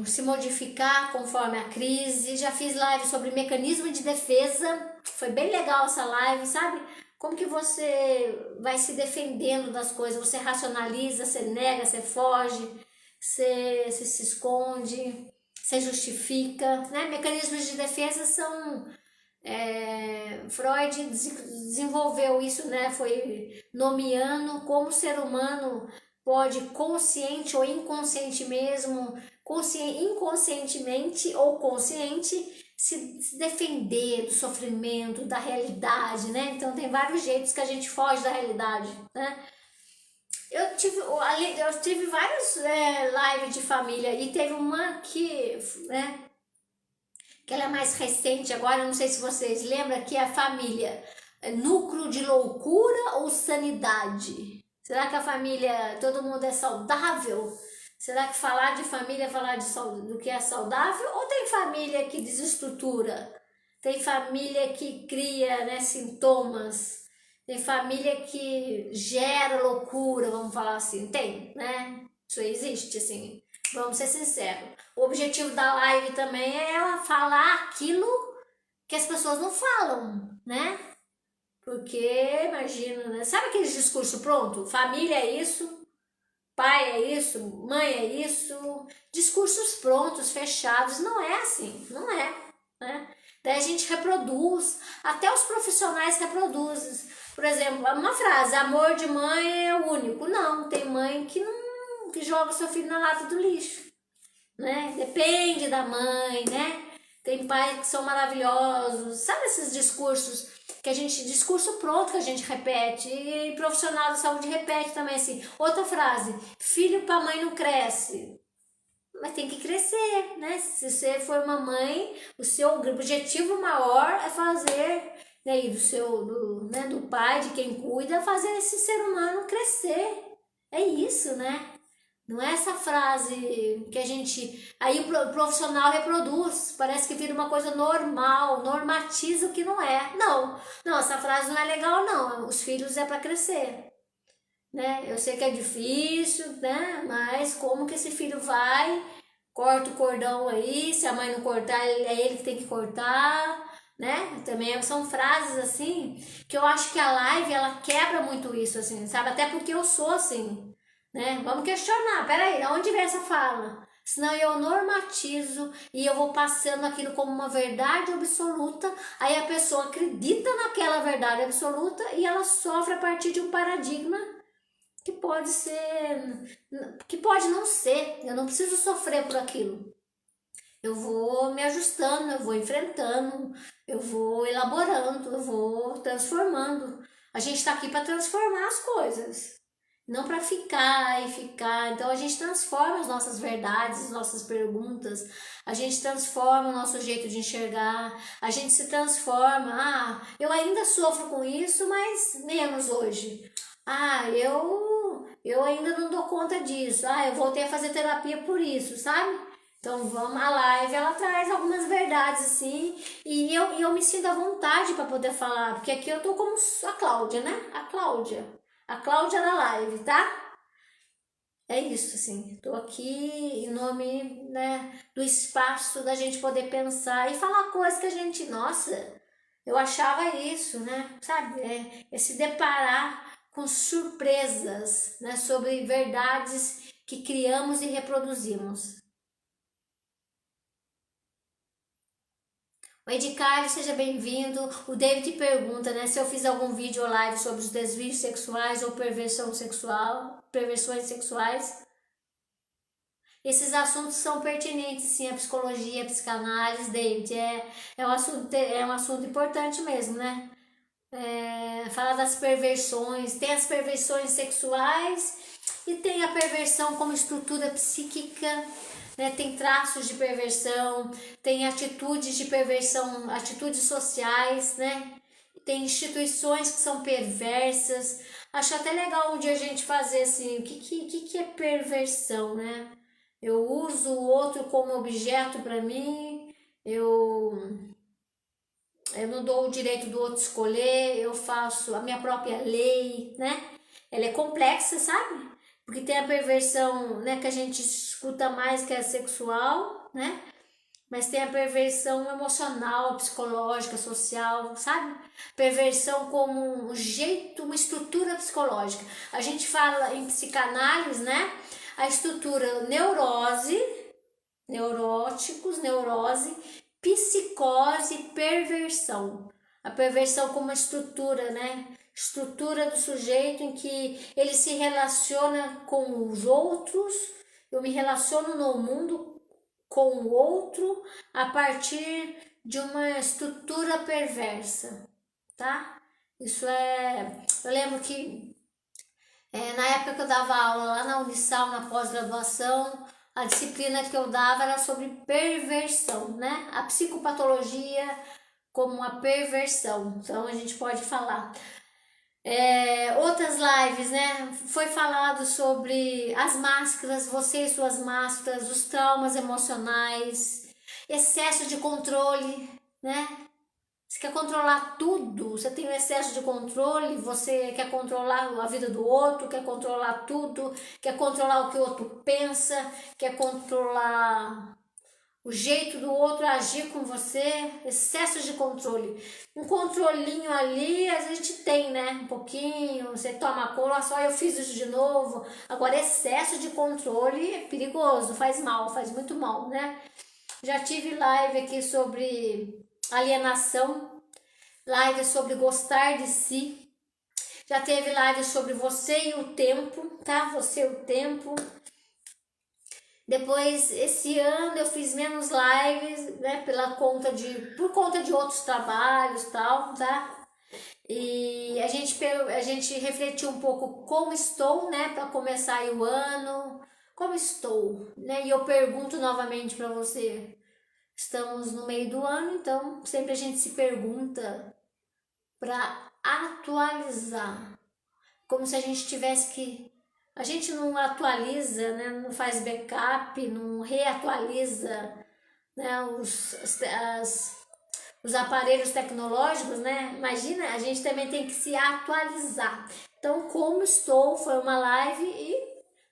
se modificar conforme a crise. Já fiz live sobre mecanismo de defesa, foi bem legal essa live, sabe? Como que você vai se defendendo das coisas, você racionaliza, você nega, você foge, você se esconde, você justifica, né? Mecanismos de defesa são... Freud desenvolveu isso, né? Foi nomeando como o ser humano pode consciente ou inconsciente mesmo, inconscientemente ou consciente, se defender do sofrimento, da realidade, né? Então tem vários jeitos que a gente foge da realidade, né? Eu tive vários lives de família e teve uma que, né, que ela é mais recente agora, não sei se vocês lembram, que é a família núcleo de loucura ou sanidade? Será que a família, todo mundo é saudável? Será que falar de família é falar do que é saudável? Ou tem família que desestrutura? Tem família que cria, né, sintomas? Tem família que gera loucura, vamos falar assim? Tem, né? Isso existe, assim. Vamos ser sinceros. O objetivo da live também é ela falar aquilo que as pessoas não falam, né? Porque, imagina, né? Sabe aquele discurso pronto? Família é isso, pai é isso, mãe é isso. Discursos prontos, fechados. Não é assim, não é, né? Daí a gente reproduz, até os profissionais reproduzem. Por exemplo, uma frase, amor de mãe é o único. Não, tem mãe que não, que joga seu filho na lata do lixo, né? Depende da mãe, né? Tem pais que são maravilhosos. Sabe esses discursos que a gente, discurso pronto que a gente repete, e profissional da saúde repete também assim. Outra frase, filho para mãe não cresce. Mas tem que crescer, né? Se você for uma mãe, o seu objetivo maior é fazer né, e do pai, de quem cuida, fazer esse ser humano crescer. É isso, né? Não é essa frase que a gente. Aí o profissional reproduz, parece que vira uma coisa normal, normatiza o que não é. Não, não, essa frase não é legal, não. Os filhos é para crescer, né? Eu sei que é difícil, né? Mas como que esse filho vai? Corta o cordão aí, se a mãe não cortar, é ele que tem que cortar, né? Também são frases assim que eu acho que a live ela quebra muito isso, assim, sabe? Até porque eu sou assim, né? Vamos questionar, peraí, de onde vem essa fala? Senão eu normatizo e eu vou passando aquilo como uma verdade absoluta, aí a pessoa acredita naquela verdade absoluta e ela sofre a partir de um paradigma que pode ser, que pode não ser. Eu não preciso sofrer por aquilo. Eu vou me ajustando, eu vou enfrentando, eu vou elaborando, eu vou transformando. A gente está aqui para transformar as coisas, não para ficar e ficar. Então a gente transforma as nossas verdades, as nossas perguntas, a gente transforma o nosso jeito de enxergar, a gente se transforma. Ah, eu ainda sofro com isso, mas menos hoje. Ah, eu ainda não dou conta disso. Ah, eu voltei a fazer terapia por isso, sabe? Então vamos, a live ela traz algumas verdades assim, e eu me sinto à vontade para poder falar, porque aqui eu tô como a Cláudia, né? A Cláudia da live, tá? É isso, assim, tô aqui em nome, né, do espaço da gente poder pensar e falar coisas que a gente, nossa, eu achava isso, né? Sabe? É se deparar com surpresas, né, sobre verdades que criamos e reproduzimos. O Edicário, seja bem-vindo. O David pergunta, né, se eu fiz algum vídeo ou live sobre os desvios sexuais ou perversões sexuais. Esses assuntos são pertinentes, sim, à psicologia, à psicanálise, David. É um assunto importante mesmo, né? Falar das perversões, tem as perversões sexuais e tem a perversão como estrutura psíquica, né? Tem traços de perversão, tem atitudes de perversão, atitudes sociais, né? Tem instituições que são perversas. Acho até legal um dia a gente fazer assim, o que é perversão, né? Eu uso o outro como objeto para mim, eu eu não dou o direito do outro escolher, eu faço a minha própria lei, né? Ela é complexa, sabe? Porque tem a perversão, né, que a gente escuta mais, que é sexual, né? Mas tem a perversão emocional, psicológica, social, sabe? Perversão como um jeito, uma estrutura psicológica. A gente fala em psicanálise, né? A estrutura neurose, neuróticos, neurose, psicose e perversão. A perversão como uma estrutura, né? Estrutura do sujeito em que ele se relaciona com os outros, eu me relaciono no mundo com o outro a partir de uma estrutura perversa, tá? Isso é. Eu lembro que na época que eu dava aula lá na Unisal, na pós-graduação, a disciplina que eu dava era sobre perversão, né? A psicopatologia como uma perversão. Então a gente pode falar. Outras lives, né? Foi falado sobre as máscaras, você e suas máscaras, os traumas emocionais, excesso de controle, né? Você quer controlar tudo, você tem um excesso de controle, você quer controlar a vida do outro, quer controlar tudo, quer controlar o que o outro pensa, quer controlar o jeito do outro agir com você, excesso de controle. Um controlinho ali a gente tem, né? Um pouquinho, você toma cola, só eu fiz isso de novo. Agora, excesso de controle é perigoso, faz mal, faz muito mal, né? Já tive live aqui sobre alienação, live sobre gostar de si. Já teve live sobre você e o tempo, tá? Você e o tempo. Depois, esse ano eu fiz menos lives, né, por conta de outros trabalhos, tal, tá? E a gente refletiu um pouco como estou, né, para começar aí o ano, como estou, né? E eu pergunto novamente para você, estamos no meio do ano, então sempre a gente se pergunta para atualizar. Como se a gente tivesse que... A gente não atualiza, né? Não faz backup, não reatualiza, né? Os aparelhos tecnológicos, né? Imagina, a gente também tem que se atualizar. Então, como estou? Foi uma live e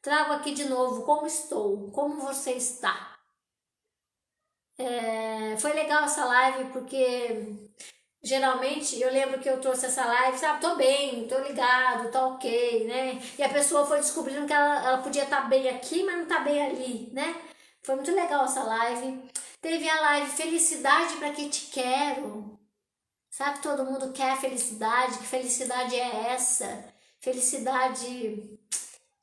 trago aqui de novo como estou, como você está. Foi legal essa live porque geralmente eu lembro que eu trouxe essa live, sabe? Tô bem, tô ligado, tá ok, né? E a pessoa foi descobrindo que ela podia estar bem aqui, mas não tá bem ali, né? Foi muito legal essa live. Teve a live Felicidade para que te quero. Sabe que todo mundo quer felicidade? Que felicidade é essa? Felicidade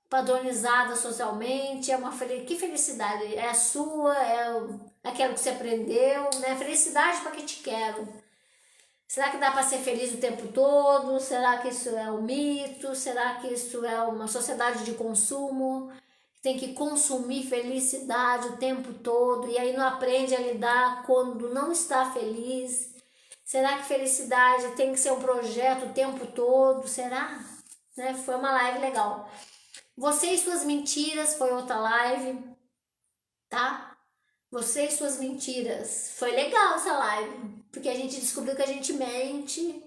padronizada socialmente, é uma que felicidade? É a sua? Aquela que você aprendeu, né? Felicidade para que te quero. Será que dá para ser feliz o tempo todo? Será que isso é um mito? Será que isso é uma sociedade de consumo? Tem que consumir felicidade o tempo todo e aí não aprende a lidar quando não está feliz? Será que felicidade tem que ser um projeto o tempo todo? Será? Né? Foi uma live legal. Você e suas mentiras foi outra live, tá? Você e suas mentiras. Foi legal essa live, porque a gente descobriu que a gente mente.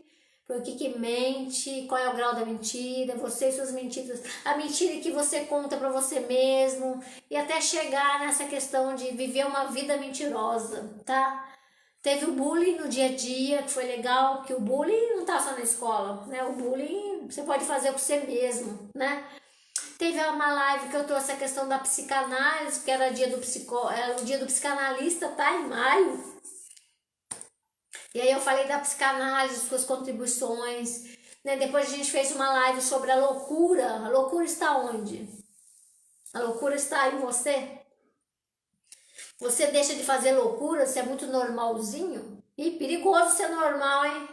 Por que mente? Qual é o grau da mentira? Você e suas mentiras. A mentira que você conta para você mesmo e até chegar nessa questão de viver uma vida mentirosa, tá? Teve o bullying no dia a dia, que foi legal, que o bullying não tá só na escola, né? O bullying você pode fazer com você mesmo, né? Teve uma live que eu trouxe a questão da psicanálise, que era o dia do psicanalista, tá? Em maio. E aí eu falei da psicanálise, suas contribuições, né? Depois a gente fez uma live sobre a loucura. A loucura está onde? A loucura está em você? Você deixa de fazer loucura, você é muito normalzinho? E perigoso ser normal, hein?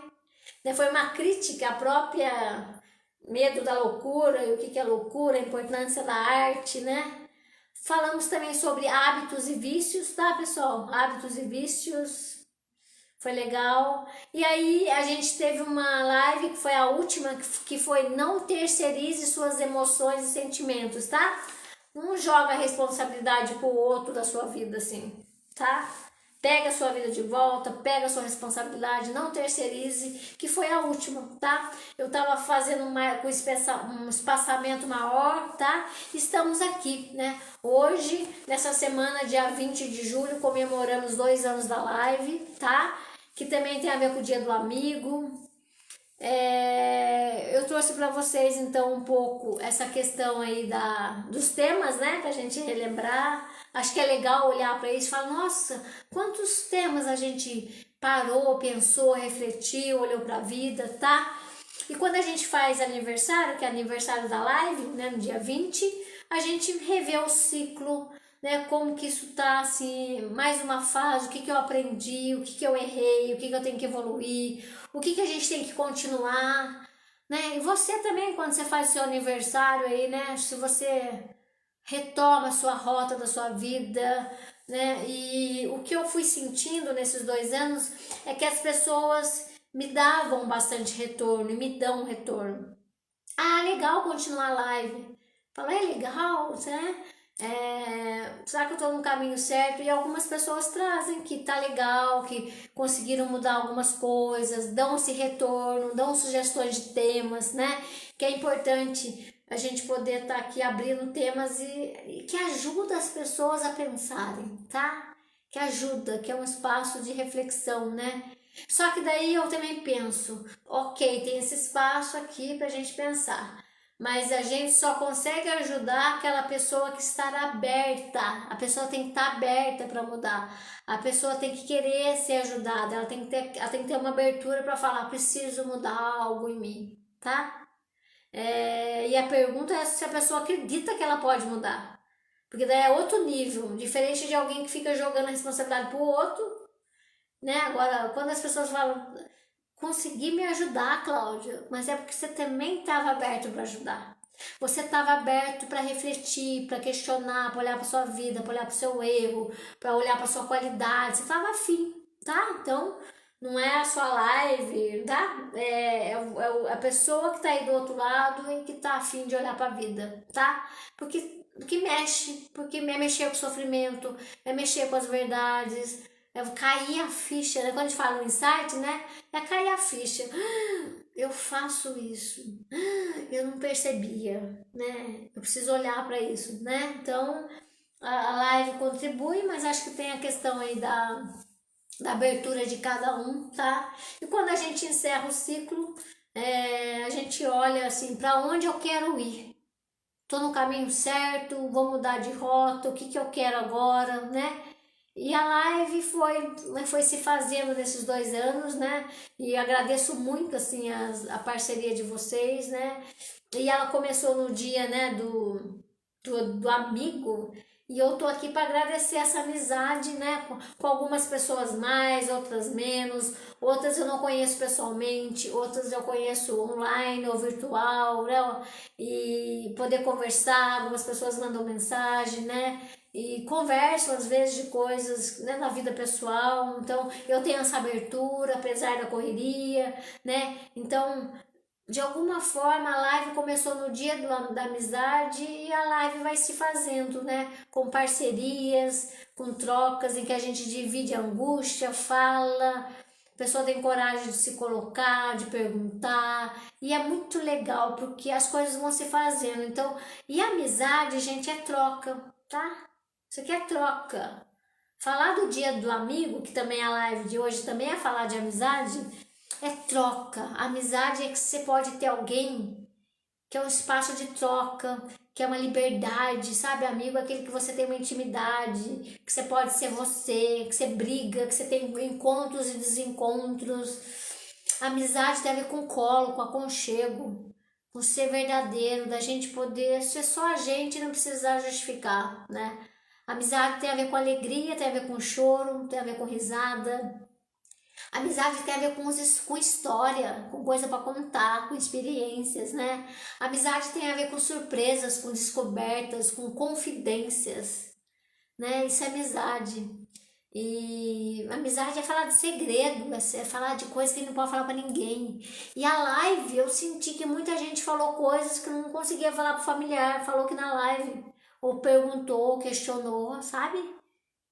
Foi uma crítica à própria medo da loucura e o que é loucura, a importância da arte, né? Falamos também sobre hábitos e vícios, tá, pessoal? Hábitos e vícios, foi legal. E aí a gente teve uma live que foi a última, que foi não terceirize suas emoções e sentimentos, tá? Não joga a responsabilidade pro outro da sua vida, assim, tá? Pega a sua vida de volta, pega a sua responsabilidade, não terceirize, que foi a última, tá? Eu tava fazendo um espaçamento maior, tá? Estamos aqui, né? Hoje, nessa semana, dia 20 de julho, comemoramos 2 anos da live, tá? Que também tem a ver com o Dia do Amigo. Eu trouxe para vocês então um pouco essa questão aí dos temas, né, pra gente relembrar. Acho que é legal olhar para isso e falar, nossa, quantos temas a gente parou, pensou, refletiu, olhou para a vida, tá? E quando a gente faz aniversário, que é aniversário da live, né, no dia 20, a gente revê o ciclo, né, como que isso tá, assim, mais uma fase, o que que eu aprendi, o que que eu errei, o que que eu tenho que evoluir, o que que a gente tem que continuar, né, e você também, quando você faz seu aniversário aí, né, se você retoma a sua rota da sua vida, né, e o que eu fui sentindo nesses 2 anos é que as pessoas me davam bastante retorno e me dão retorno. Ah, legal continuar a live. Falei, é legal, né? Será que eu estou no caminho certo? E algumas pessoas trazem que tá legal, que conseguiram mudar algumas coisas, dão esse retorno, dão sugestões de temas, né? Que é importante a gente poder estar aqui abrindo temas e que ajuda as pessoas a pensarem, tá? Que ajuda, que é um espaço de reflexão, né? Só que daí eu também penso, ok, tem esse espaço aqui pra gente pensar. Mas a gente só consegue ajudar aquela pessoa que está aberta. A pessoa tem que estar aberta para mudar. A pessoa tem que querer ser ajudada. Ela tem que ter uma abertura para falar: preciso mudar algo em mim, tá? E a pergunta é se a pessoa acredita que ela pode mudar. Porque daí é outro nível, diferente de alguém que fica jogando a responsabilidade pro outro, né? Agora, quando as pessoas falam, consegui me ajudar, Cláudia, mas é porque você também estava aberto para ajudar. Você estava aberto para refletir, para questionar, para olhar para sua vida, para olhar para o seu erro, para olhar para sua qualidade. Você estava afim, tá? Então, não é a sua live, tá? A pessoa que tá aí do outro lado e que tá afim de olhar pra vida, tá? Porque mexe, porque é mexer com o sofrimento, é mexer com as verdades, é cair a ficha, né? Quando a gente fala no insight, né? É cair a ficha. Eu faço isso, eu não percebia, né? Eu preciso olhar para isso, né? Então, a live contribui, mas acho que tem a questão aí da abertura de cada um, tá? E quando a gente encerra o ciclo, a gente olha assim, para onde eu quero ir? Tô no caminho certo? Vou mudar de rota? O que que eu quero agora, né? E a live foi se fazendo nesses 2 anos, né? E agradeço muito, assim, a parceria de vocês, né? E ela começou no dia, né, do amigo, e eu tô aqui para agradecer essa amizade, né, com algumas pessoas mais, outras menos, outras eu não conheço pessoalmente, outras eu conheço online ou virtual, né, e poder conversar, algumas pessoas mandam mensagem, né, e conversam às vezes de coisas, né, na vida pessoal, então eu tenho essa abertura, apesar da correria, né, então de alguma forma a live começou no dia da amizade e a live vai se fazendo, né? Com parcerias, com trocas em que a gente divide a angústia, fala, a pessoa tem coragem de se colocar, de perguntar, e é muito legal porque as coisas vão se fazendo. Então, e amizade, gente, é troca, tá? Isso aqui é troca. Falar do dia do amigo, que também a live de hoje também é falar de amizade, é troca. Amizade é que você pode ter alguém que é um espaço de troca, que é uma liberdade, sabe? Amigo é aquele que você tem uma intimidade, que você pode ser você, que você briga, que você tem encontros e desencontros. Amizade tem a ver com colo, com aconchego, com ser verdadeiro, da gente poder ser só a gente e não precisar justificar, né? Amizade tem a ver com alegria, tem a ver com choro, tem a ver com risada. Amizade tem a ver com história, com coisa para contar, com experiências, né? Amizade tem a ver com surpresas, com descobertas, com confidências, né? Isso é amizade. E amizade é falar de segredo, é falar de coisas que não pode falar para ninguém. E a live, eu senti que muita gente falou coisas que não conseguia falar pro familiar, falou que na live, ou perguntou, ou questionou, sabe?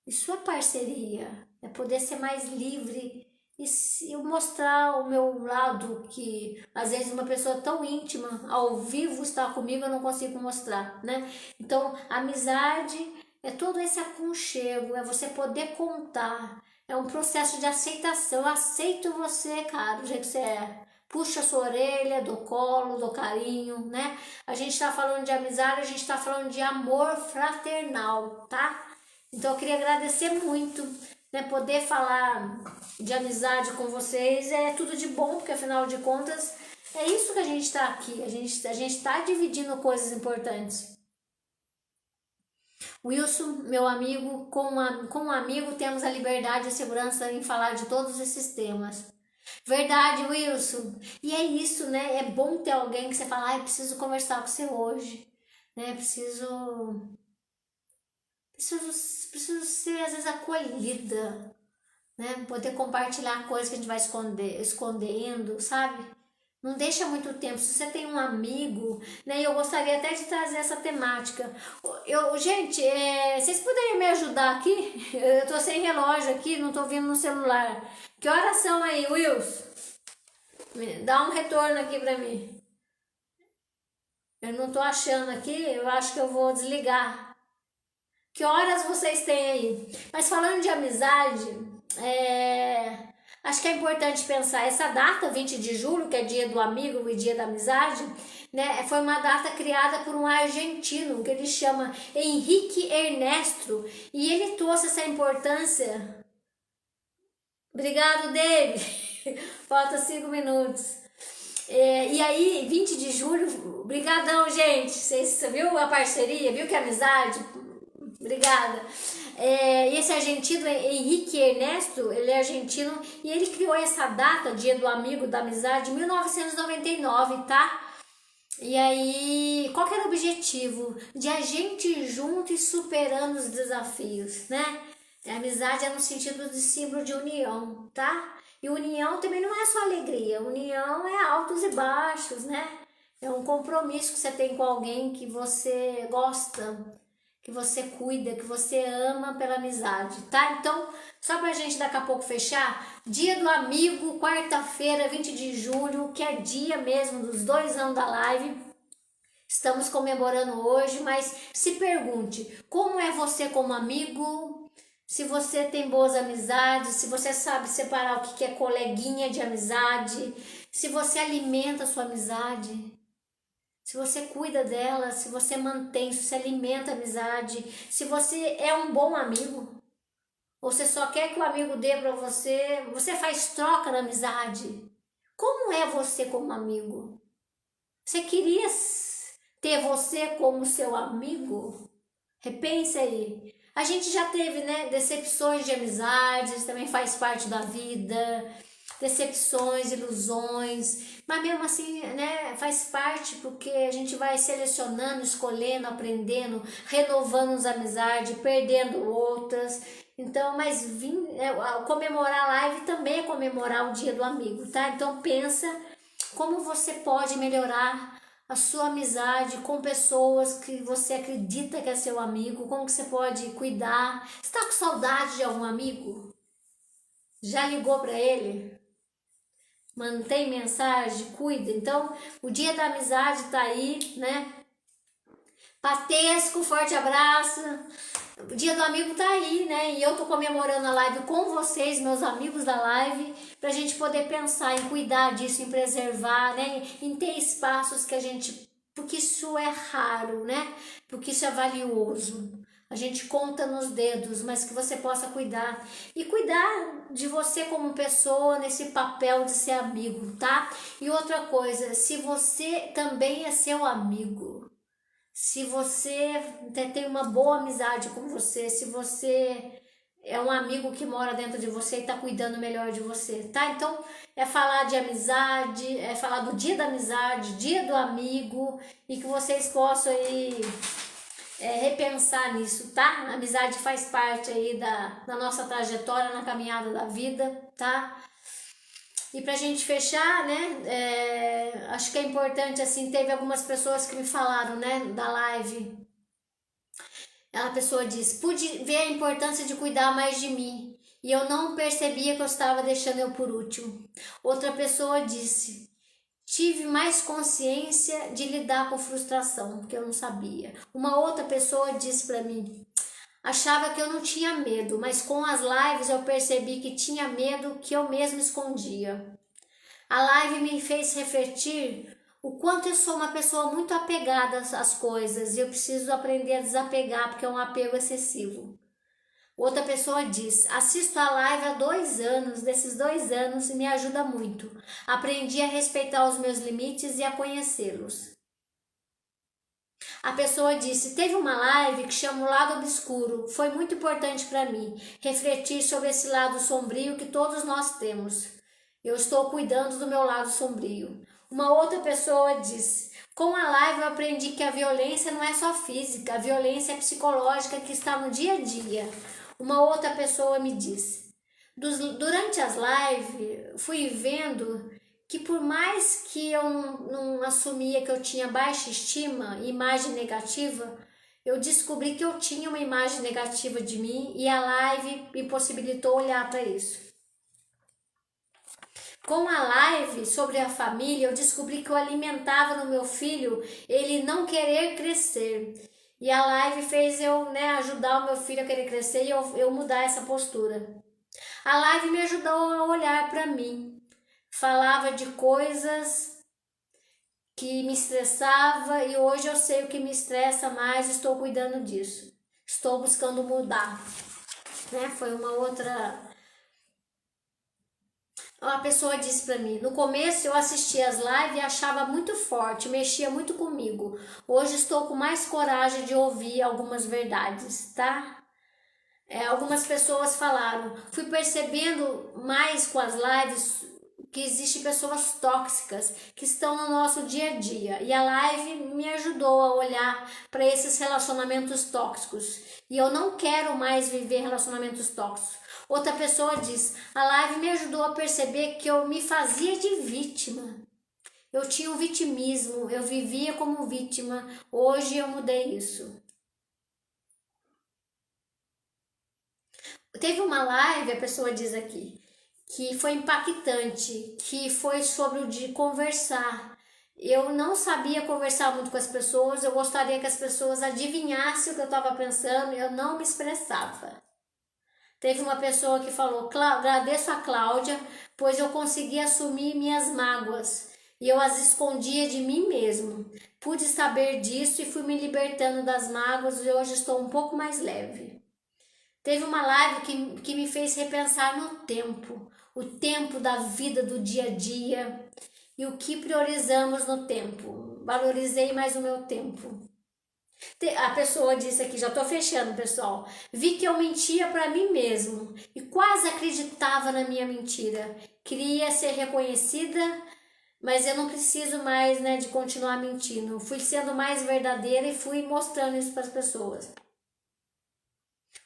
Isso é parceria, é poder ser mais livre e eu mostrar o meu lado que às vezes uma pessoa tão íntima ao vivo está comigo eu não consigo mostrar, né? Então, amizade é todo esse aconchego, é você poder contar, é um processo de aceitação. Eu aceito você, cara, do jeito que você é. Puxa a sua orelha, dou colo, dou carinho, né? A gente está falando de amizade, a gente está falando de amor fraternal, tá? Então eu queria agradecer muito, né, poder falar de amizade com vocês, é tudo de bom, porque afinal de contas é isso que a gente está aqui, a gente está dividindo coisas importantes. Wilson, meu amigo, com um amigo temos a liberdade e a segurança em falar de todos esses temas. Verdade, Wilson. E é isso, né? É bom ter alguém que você fala, ai, preciso conversar com você hoje, né? Preciso ser, às vezes, acolhida, né? Poder compartilhar coisas que a gente vai escondendo, sabe? Não deixa muito tempo. Se você tem um amigo, né? Eu gostaria até de trazer essa temática. Gente, vocês poderiam me ajudar aqui? Eu tô sem relógio aqui, não tô vendo no celular. Que horas são aí, Wilson? Dá um retorno aqui pra mim. Eu não tô achando aqui, eu acho que eu vou desligar. Que horas vocês têm aí? Mas falando de amizade, acho que é importante pensar essa data, 20 de julho, que é dia do amigo e dia da amizade, né? Foi uma data criada por um argentino que ele chama Henrique Ernesto e ele trouxe essa importância. Obrigado, David. Falta 5 minutos. E aí, 20 de julho, brigadão, gente. Vocês viu a parceria, viu que amizade? Obrigada. E esse argentino, Henrique Ernesto, ele é argentino e ele criou essa data, Dia do Amigo, da Amizade, em 1999, tá? E aí, qual que era o objetivo? De a gente ir junto e superando os desafios, né? A amizade é no sentido de símbolo de união, tá? E união também não é só alegria, união é altos e baixos, né? É um compromisso que você tem com alguém que você gosta, que você cuida, que você ama pela amizade, tá? Então, só pra gente daqui a pouco fechar, dia do amigo, quarta-feira, 20 de julho, que é dia mesmo dos 2 anos da live. Estamos comemorando hoje, mas se pergunte, como é você como amigo? Se você tem boas amizades, se você sabe separar o que é coleguinha de amizade, se você alimenta a sua amizade, se você cuida dela, se você mantém, se você alimenta a amizade, se você é um bom amigo, ou você só quer que o amigo dê para você, você faz troca na amizade. Como é você como amigo? Você queria ter você como seu amigo? Repense aí. A gente já teve, né, decepções de amizades, também faz parte da vida, decepções, ilusões, mas mesmo assim, né, faz parte porque a gente vai selecionando, escolhendo, aprendendo, renovando as amizades, perdendo outras. Então, mas comemorar a live também é comemorar o dia do amigo, tá? Então pensa como você pode melhorar a sua amizade com pessoas que você acredita que é seu amigo, como que você pode cuidar. Está com saudade de algum amigo? Já ligou para ele? Mantém mensagem, cuida. Então, o dia da amizade tá aí, né? Patesco, forte abraço. O dia do amigo tá aí, né? E eu tô comemorando a live com vocês, meus amigos da live, pra gente poder pensar em cuidar disso, em preservar, né? Em ter espaços que a gente. Porque isso é raro, né? Porque isso é valioso. A gente conta nos dedos, mas que você possa cuidar. E cuidar de você como pessoa nesse papel de ser amigo, tá? E outra coisa, se você também é seu amigo. Se você tem uma boa amizade com você, se você é um amigo que mora dentro de você e está cuidando melhor de você, tá? Então, é falar de amizade, é falar do dia da amizade, dia do amigo, e que vocês possam aí repensar nisso, tá? A amizade faz parte aí da nossa trajetória na caminhada da vida, tá? E pra gente fechar, né, acho que é importante, assim, teve algumas pessoas que me falaram, né, da live. A pessoa disse, pude ver a importância de cuidar mais de mim e eu não percebia que eu estava deixando eu por último. Outra pessoa disse, tive mais consciência de lidar com frustração, porque eu não sabia. Uma outra pessoa disse pra mim, achava que eu não tinha medo, mas com as lives eu percebi que tinha medo que eu mesmo escondia. A live me fez refletir o quanto eu sou uma pessoa muito apegada às coisas e eu preciso aprender a desapegar porque é um apego excessivo. Outra pessoa diz, assisto a live há 2 anos, desses 2 anos me ajuda muito. Aprendi a respeitar os meus limites e a conhecê-los. A pessoa disse, teve uma live que chama o lado obscuro, foi muito importante para mim, refletir sobre esse lado sombrio que todos nós temos. Eu estou cuidando do meu lado sombrio. Uma outra pessoa disse, com a live eu aprendi que a violência não é só física, a violência é psicológica que está no dia a dia. Uma outra pessoa me disse, durante as lives fui vendo que por mais que eu não assumia que eu tinha baixa estima, imagem negativa, eu descobri que eu tinha uma imagem negativa de mim e a live me possibilitou olhar para isso. Com a live sobre a família, eu descobri que eu alimentava no meu filho ele não querer crescer. E a live fez eu, né, ajudar o meu filho a querer crescer e eu mudar essa postura. A live me ajudou a olhar para mim. Falava de coisas que me estressava e hoje eu sei o que me estressa mais, estou cuidando disso. Estou buscando mudar. Né? Foi uma outra. Uma pessoa disse para mim, no começo eu assistia as lives e achava muito forte, mexia muito comigo. Hoje estou com mais coragem de ouvir algumas verdades, tá? Algumas pessoas falaram, fui percebendo mais com as lives que existem pessoas tóxicas que estão no nosso dia a dia e a live me ajudou a olhar para esses relacionamentos tóxicos e eu não quero mais viver relacionamentos tóxicos. Outra pessoa diz: a live me ajudou a perceber que eu me fazia de vítima. Eu tinha um vitimismo, eu vivia como vítima. Hoje eu mudei isso. Teve uma live, a pessoa diz aqui, que foi impactante, que foi sobre o de conversar. Eu não sabia conversar muito com as pessoas, eu gostaria que as pessoas adivinhassem o que eu estava pensando, eu não me expressava. Teve uma pessoa que falou: agradeço a Cláudia, pois eu consegui assumir minhas mágoas e eu as escondia de mim mesmo. Pude saber disso e fui me libertando das mágoas e hoje estou um pouco mais leve. Teve uma live que me fez repensar no tempo, o tempo da vida do dia a dia e o que priorizamos no tempo. Valorizei mais o meu tempo. A pessoa disse aqui, já estou fechando, pessoal. Vi que eu mentia para mim mesmo e quase acreditava na minha mentira. Queria ser reconhecida, mas eu não preciso mais, né, de continuar mentindo. Fui sendo mais verdadeira e fui mostrando isso para as pessoas.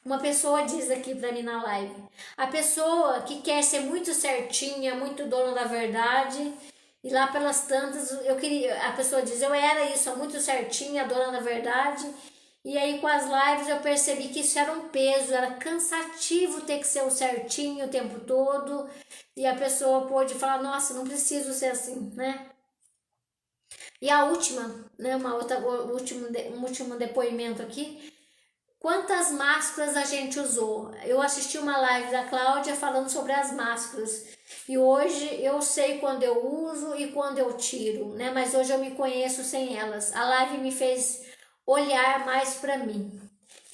Uma pessoa diz aqui para mim na live: a pessoa que quer ser muito certinha, muito dona da verdade, e lá pelas tantas eu queria, a pessoa diz: eu era isso, muito certinha, dona da verdade. E aí com as lives eu percebi que isso era um peso, era cansativo ter que ser o certinho o tempo todo. E a pessoa pôde falar: nossa, não preciso ser assim, né? E a última, né, um último depoimento aqui. Quantas máscaras a gente usou? Eu assisti uma live da Cláudia falando sobre as máscaras. E hoje eu sei quando eu uso e quando eu tiro, né? Mas hoje eu me conheço sem elas. A live me fez olhar mais para mim.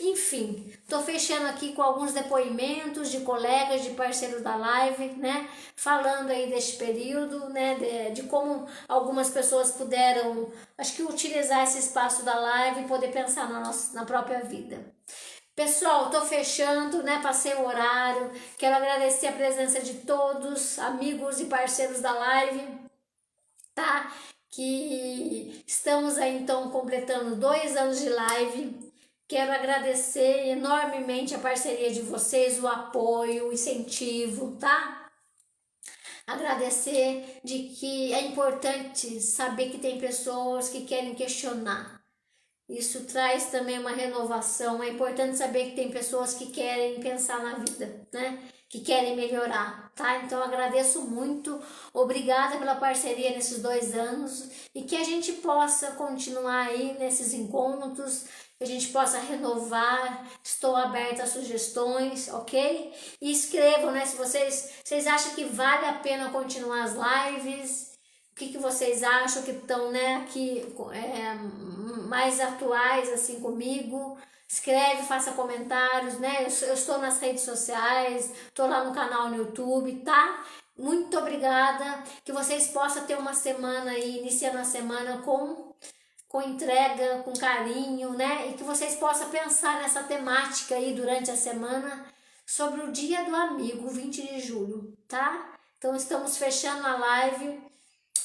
Enfim, tô fechando aqui com alguns depoimentos de colegas, de parceiros da live, né? Falando aí deste período, né? De como algumas pessoas puderam, acho que utilizar esse espaço da live e poder pensar na própria vida. Pessoal, tô fechando, né? Passei o horário. Quero agradecer a presença de todos, amigos e parceiros da live, tá? Que estamos aí então completando 2 anos de live. Quero agradecer enormemente a parceria de vocês, o apoio, o incentivo, tá? Agradecer de que é importante saber que tem pessoas que querem questionar. Isso traz também uma renovação. É importante saber que tem pessoas que querem pensar na vida, né? Que querem melhorar, tá? Então agradeço muito, obrigada pela parceria nesses 2 anos e que a gente possa continuar aí nesses encontros, que a gente possa renovar. Estou aberta a sugestões, ok? E escrevam, né? Se vocês acham que vale a pena continuar as lives. O que vocês acham que estão, né, aqui mais atuais assim comigo? Escreve, faça comentários, né? Eu estou nas redes sociais, estou lá no canal no YouTube, tá? Muito obrigada, que vocês possam ter uma semana aí, iniciando a semana com entrega, com carinho, né? E que vocês possam pensar nessa temática aí durante a semana sobre o Dia do Amigo, 20 de julho, tá? Então estamos fechando a live.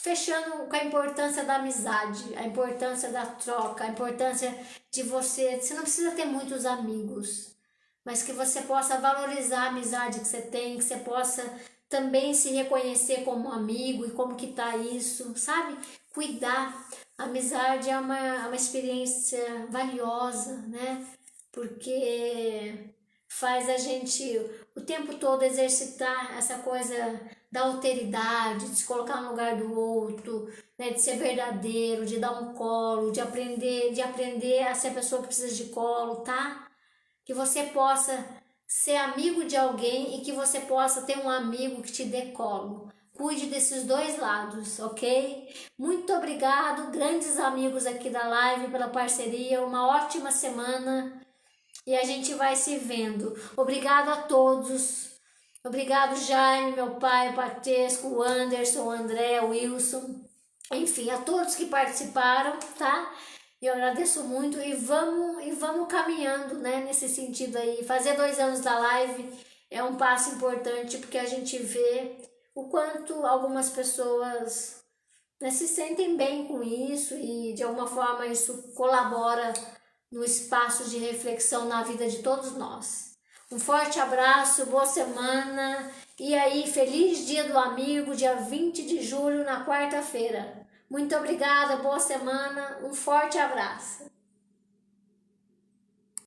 Fechando com a importância da amizade, a importância da troca, a importância de você não precisa ter muitos amigos, mas que você possa valorizar a amizade que você tem, que você possa também se reconhecer como amigo e como que tá isso, sabe? Cuidar. A amizade é uma experiência valiosa, né? Porque faz a gente o tempo todo exercitar essa coisa da alteridade, de se colocar no lugar do outro, né, de ser verdadeiro, de dar um colo, de aprender a ser a pessoa que precisa de colo, tá? Que você possa ser amigo de alguém e que você possa ter um amigo que te dê colo. Cuide desses 2 lados, ok? Muito obrigado, grandes amigos aqui da live, pela parceria. Uma ótima semana e a gente vai se vendo. Obrigado a todos. Obrigado, Jaime, meu pai, o Patesco, o Anderson, o André, o Wilson. Enfim, a todos que participaram, tá? Eu agradeço muito e vamos caminhando, né, nesse sentido aí. Fazer 2 anos da live é um passo importante porque a gente vê o quanto algumas pessoas, né, se sentem bem com isso e de alguma forma isso colabora no espaço de reflexão na vida de todos nós. Um forte abraço, boa semana. E aí, feliz Dia do Amigo, dia 20 de julho, na quarta-feira. Muito obrigada, boa semana, um forte abraço.